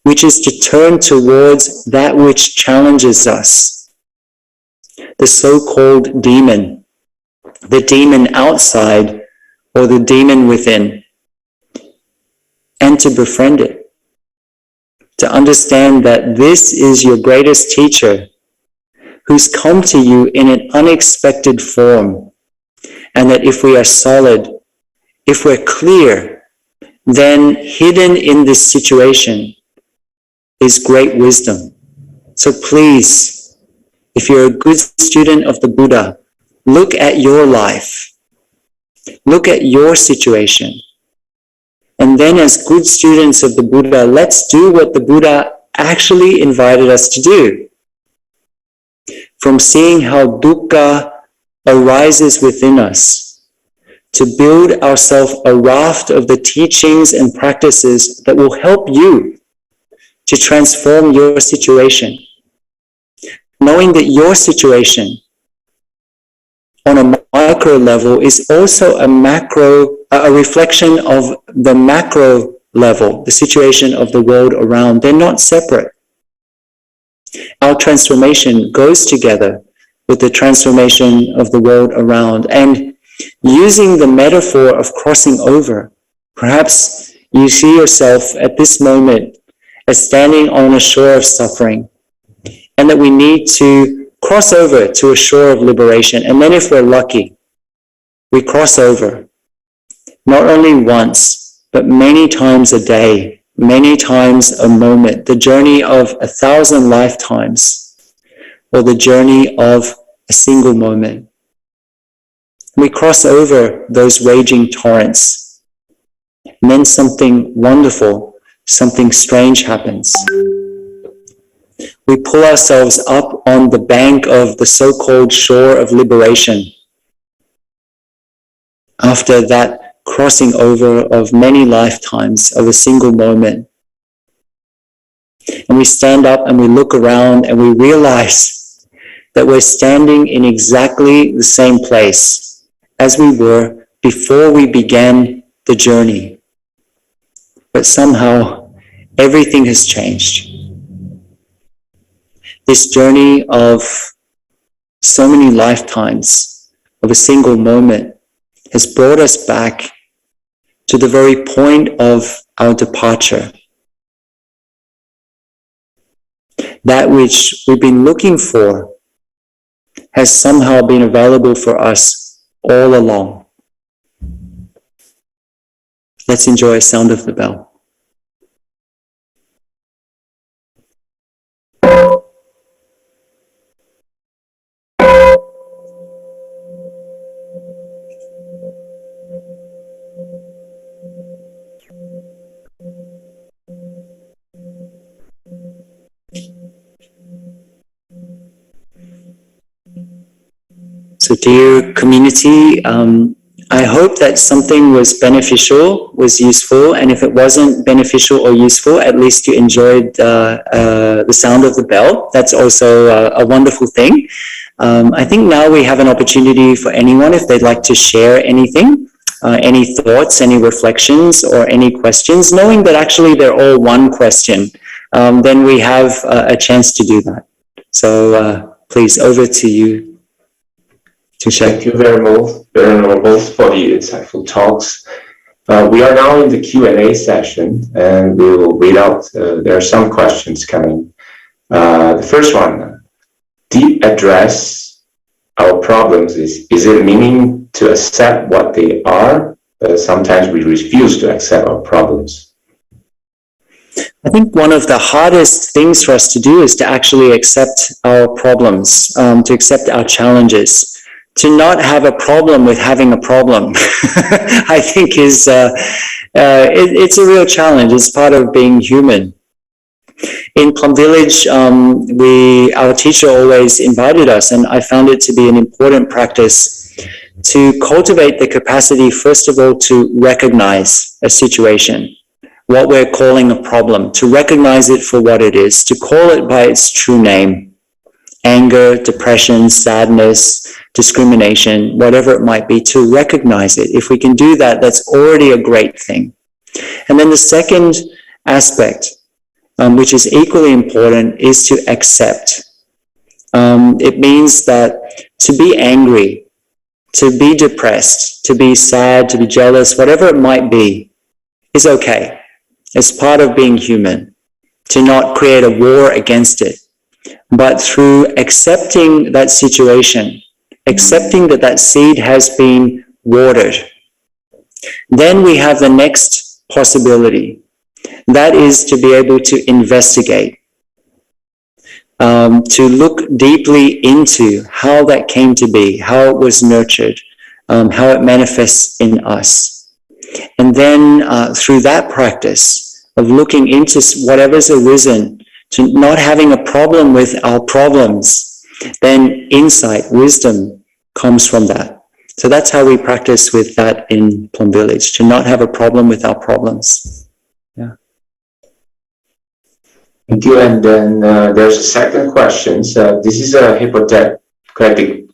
which is to turn towards that which challenges us, the so-called demon, the demon outside or the demon within, and to befriend it, to understand that this is your greatest teacher who's come to you in an unexpected form, and that if we are solid, if we're clear, then hidden in this situation is great wisdom. So please, if you're a good student of the Buddha, look at your life, look at your situation, and then as good students of the Buddha, let's do what the Buddha actually invited us to do. From seeing how dukkha arises within us, to build ourselves a raft of the teachings and practices that will help you to transform your situation. Knowing that your situation on a micro level is also a reflection of the macro level, the situation of the world around. They're not separate. Our transformation goes together with the transformation of the world around. And using the metaphor of crossing over, perhaps you see yourself at this moment as standing on a shore of suffering, and that we need to cross over to a shore of liberation. And then if we're lucky, we cross over, not only once, but many times a day, many times a moment, the journey of 1,000 lifetimes, or the journey of a single moment. We cross over those raging torrents, and then something wonderful, something strange happens. We pull ourselves up on the bank of the so-called shore of liberation. After that crossing over of many lifetimes of a single moment. And we stand up and we look around and we realize that we're standing in exactly the same place as we were before we began the journey. But somehow everything has changed. This journey of so many lifetimes of a single moment has brought us back to the very point of our departure. That which we've been looking for has somehow been available for us all along. Let's enjoy a sound of the bell. So dear community, I hope that something was beneficial, was useful, and if it wasn't beneficial or useful, at least you enjoyed the sound of the bell. That's also a wonderful thing. I think now we have an opportunity for anyone, if they'd like to share anything, any thoughts, any reflections, or any questions, knowing that actually they're all one question, then we have a chance to do that. So please, over to you. Thank you very much for the insightful talks. We are now in the Q&A session, and we will read out. There are some questions coming. The first one, deep address our problems is it meaning to accept what they are? Sometimes we refuse to accept our problems. I think one of the hardest things for us to do is to actually accept our problems, to accept our challenges. To not have a problem with having a problem, I think is, it's a real challenge. It's part of being human. In Plum Village, our teacher always invited us, and I found it to be an important practice to cultivate the capacity, first of all, to recognize a situation, what we're calling a problem, to recognize it for what it is, to call it by its true name: anger, depression, sadness, discrimination, whatever it might be, to recognize it. If we can do that, that's already a great thing. And then the second aspect, which is equally important, is to accept. It means that to be angry, to be depressed, to be sad, to be jealous, whatever it might be, is okay. It's part of being human. To not create a war against it, but through accepting that situation, accepting that that seed has been watered, then we have the next possibility. That is to be able to investigate, to look deeply into how that came to be, how it was nurtured, how it manifests in us. And then through that practice of looking into whatever's arisen, to not having a problem with our problems, then insight, wisdom comes from that. So that's how we practice with that in Plum Village, to not have a problem with our problems. Yeah. Thank you. And then there's a second question. So this is a hypothetical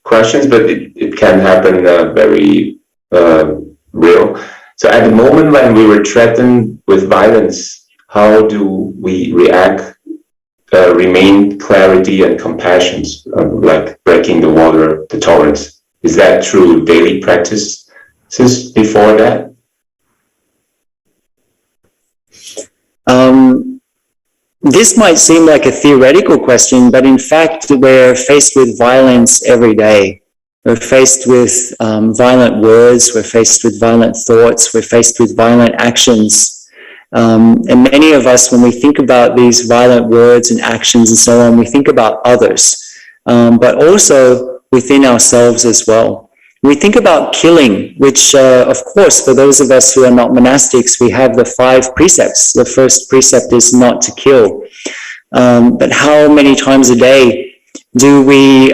question, but it can happen very real. So at the moment when we were threatened with violence, how do we react, remain clarity and compassion, like breaking the water, the torrents? Is that through daily practices before that? This might seem like a theoretical question, but in fact, we're faced with violence every day. We're faced with violent words, we're faced with violent thoughts, we're faced with violent actions. And many of us, when we think about these violent words and actions and so on, we think about others, but also within ourselves as well. We think about killing, which, of course, for those of us who are not monastics, we have the 5 precepts. The first precept is not to kill. But how many times a day do we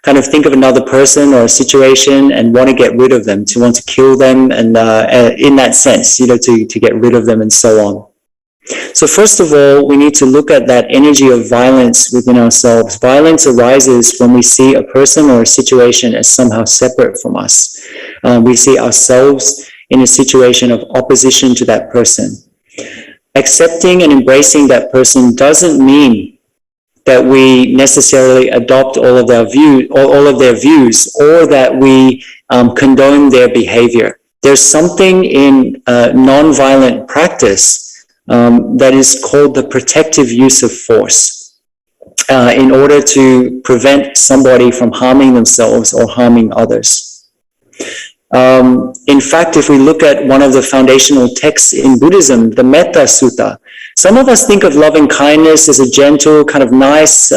kind of think of another person or a situation and want to get rid of them, to want to kill them, and in that sense, to get rid of them and so on. So first of all, we need to look at that energy of violence within ourselves. Violence arises when we see a person or a situation as somehow separate from us. We see ourselves in a situation of opposition to that person. Accepting and embracing that person doesn't mean that we necessarily adopt all of their views, or that we condone their behavior. There's something in non-violent practice that is called the protective use of force, in order to prevent somebody from harming themselves or harming others. In fact, if we look at one of the foundational texts in Buddhism, the Metta Sutta, some of us think of loving kindness as a gentle, kind of nice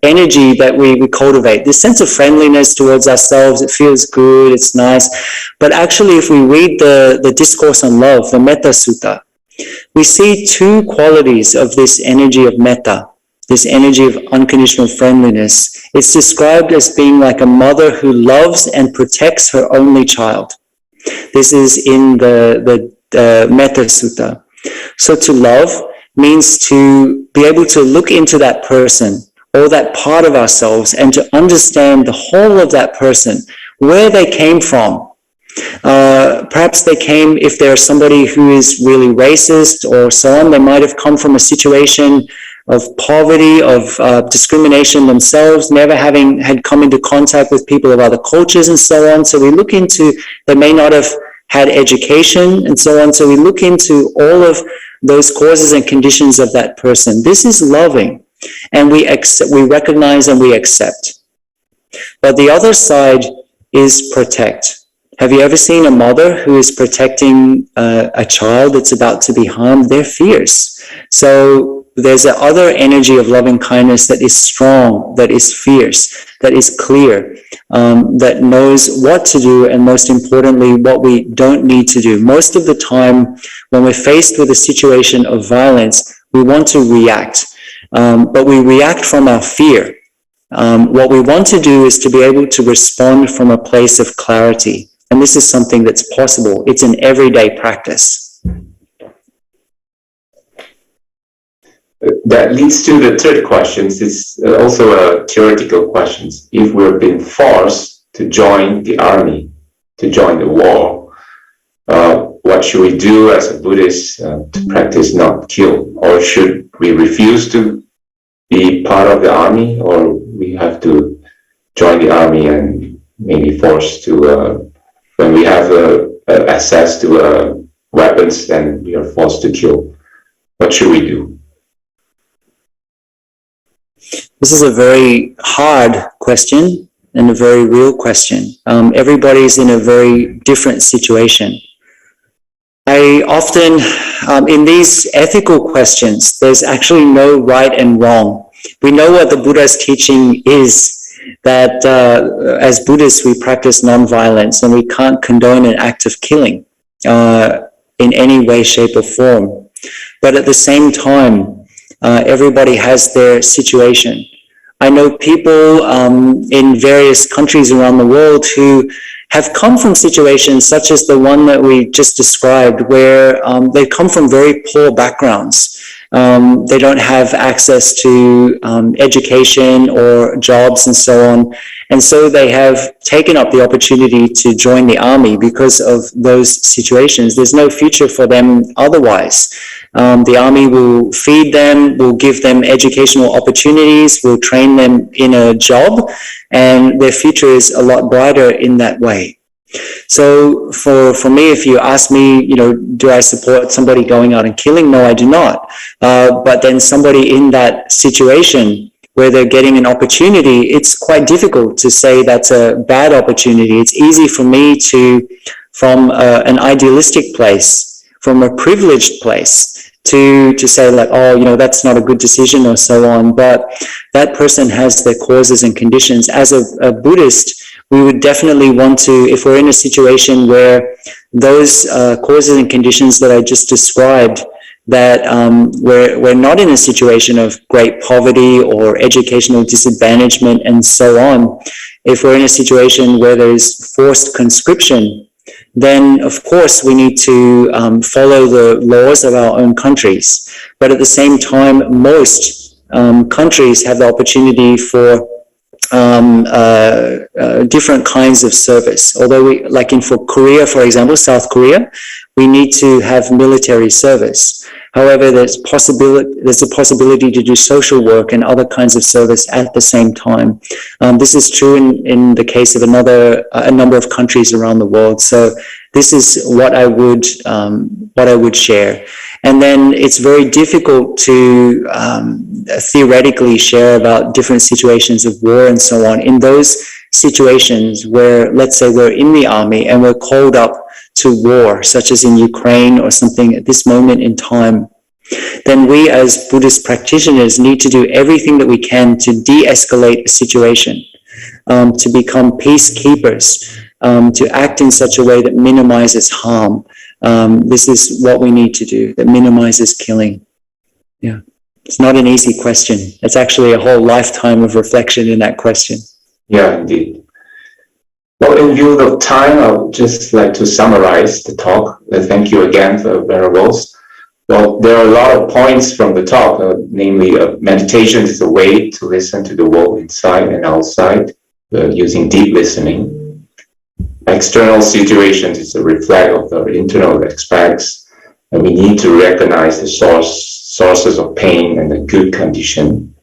energy that we cultivate. This sense of friendliness towards ourselves, it feels good, it's nice. But actually, if we read the Discourse on Love, the Metta Sutta, we see 2 qualities of this energy of metta, this energy of unconditional friendliness. It's described as being like a mother who loves and protects her only child. This is in the Metta Sutta. So to love means to be able to look into that person or that part of ourselves and to understand the whole of that person, where they came from. Perhaps they came, if they're somebody who is really racist or so on, they might have come from a situation of poverty, of discrimination themselves, never having had come into contact with people of other cultures and so on. So we look into, they may not have had education and so on. So we look into all of those causes and conditions of that person. This is loving, and we recognize and we accept. But the other side is protect. Have you ever seen a mother who is protecting a child that's about to be harmed? They're fierce. So there's a other energy of loving kindness that is strong, that is fierce, that is clear, that knows what to do, and most importantly, what we don't need to do. Most of the time, when we're faced with a situation of violence, we want to react, but we react from our fear. What we want to do is to be able to respond from a place of clarity. And this is something that's possible. It's an everyday practice. That leads to the third question. It's also a theoretical question. If we're being forced to join the army, to join the war, what should we do as a Buddhist to practice not kill? Or should we refuse to be part of the army, or we have to join the army and maybe forced to, when we have access to weapons, then we are forced to kill? What should we do? This is a very hard question and a very real question. Everybody's in a very different situation. I often, in these ethical questions, there's actually no right and wrong. We know what the Buddha's teaching is, that as Buddhists, we practice non-violence, and we can't condone an act of killing in any way, shape, or form. But at the same time, everybody has their situation. I know people in various countries around the world who have come from situations such as the one that we just described, where they come from very poor backgrounds. They don't have access to education or jobs and so on. And so they have taken up the opportunity to join the army because of those situations. There's no future for them otherwise. The army will feed them, will give them educational opportunities, will train them in a job, and their future is a lot brighter in that way. So for me, if you ask me, do I support somebody going out and killing? No, I do not. But then somebody in that situation where they're getting an opportunity, it's quite difficult to say that's a bad opportunity. It's easy for me to, from an idealistic place, from a privileged place, to say like, that's not a good decision or so on. But that person has their causes and conditions. As a Buddhist, we would definitely want to, if we're in a situation where those causes and conditions that I just described, that we're not in a situation of great poverty or educational disadvantagement and so on. If we're in a situation where there's forced conscription, then of course we need to follow the laws of our own countries. But at the same time, most countries have the opportunity for different kinds of service. Although for Korea, for example, South Korea, we need to have military service. However, there's a possibility to do social work and other kinds of service at the same time. This is true in the case of a number of countries around the world. So this is what I would share. And then it's very difficult to theoretically share about different situations of war and so on. In those situations where, let's say, we're in the army and we're called up to war, such as in Ukraine or something at this moment in time, then we as Buddhist practitioners need to do everything that we can to de-escalate the situation, to become peacekeepers, to act in such a way that minimizes harm. This is what we need to do, that minimizes killing. Yeah, it's not an easy question. It's actually a whole lifetime of reflection in that question. Yeah, indeed. Well, in view of time, I would just like to summarize the talk. Thank you again for Venerables. Well, there are a lot of points from the talk, namely meditation is a way to listen to the world inside and outside, using deep listening. External situations is a reflect of the internal aspects, and we need to recognize the sources of pain and the good condition.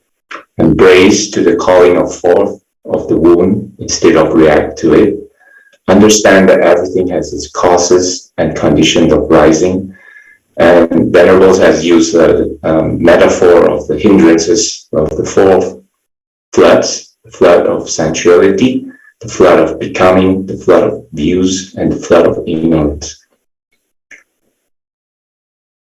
Embrace to the calling of forth of the wound instead of react to it. Understand that everything has its causes and conditions of rising. And Venerables has used the metaphor of the hindrances of the four floods: the flood of sensuality, the flood of becoming, the flood of views, and the flood of ignorance.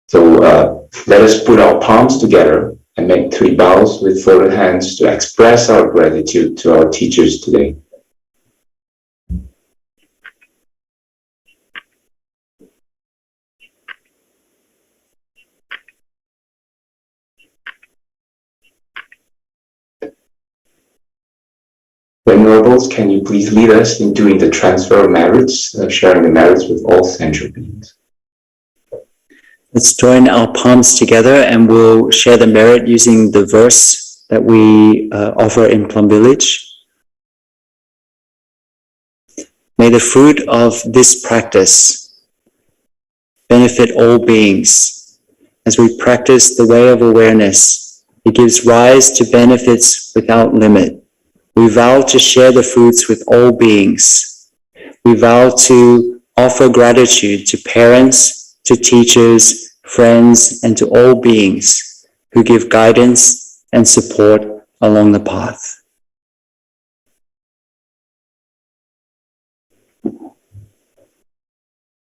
So let us put our palms together and make 3 bows with folded hands to express our gratitude to our teachers today. Venerables, can you please lead us in doing the transfer of merits, sharing the merits with all sentient beings? Let's join our palms together and we'll share the merit using the verse that we offer in Plum Village. May the fruit of this practice benefit all beings. As we practice the way of awareness, it gives rise to benefits without limit. We vow to share the fruits with all beings. We vow to offer gratitude to parents, to teachers, friends, and to all beings who give guidance and support along the path.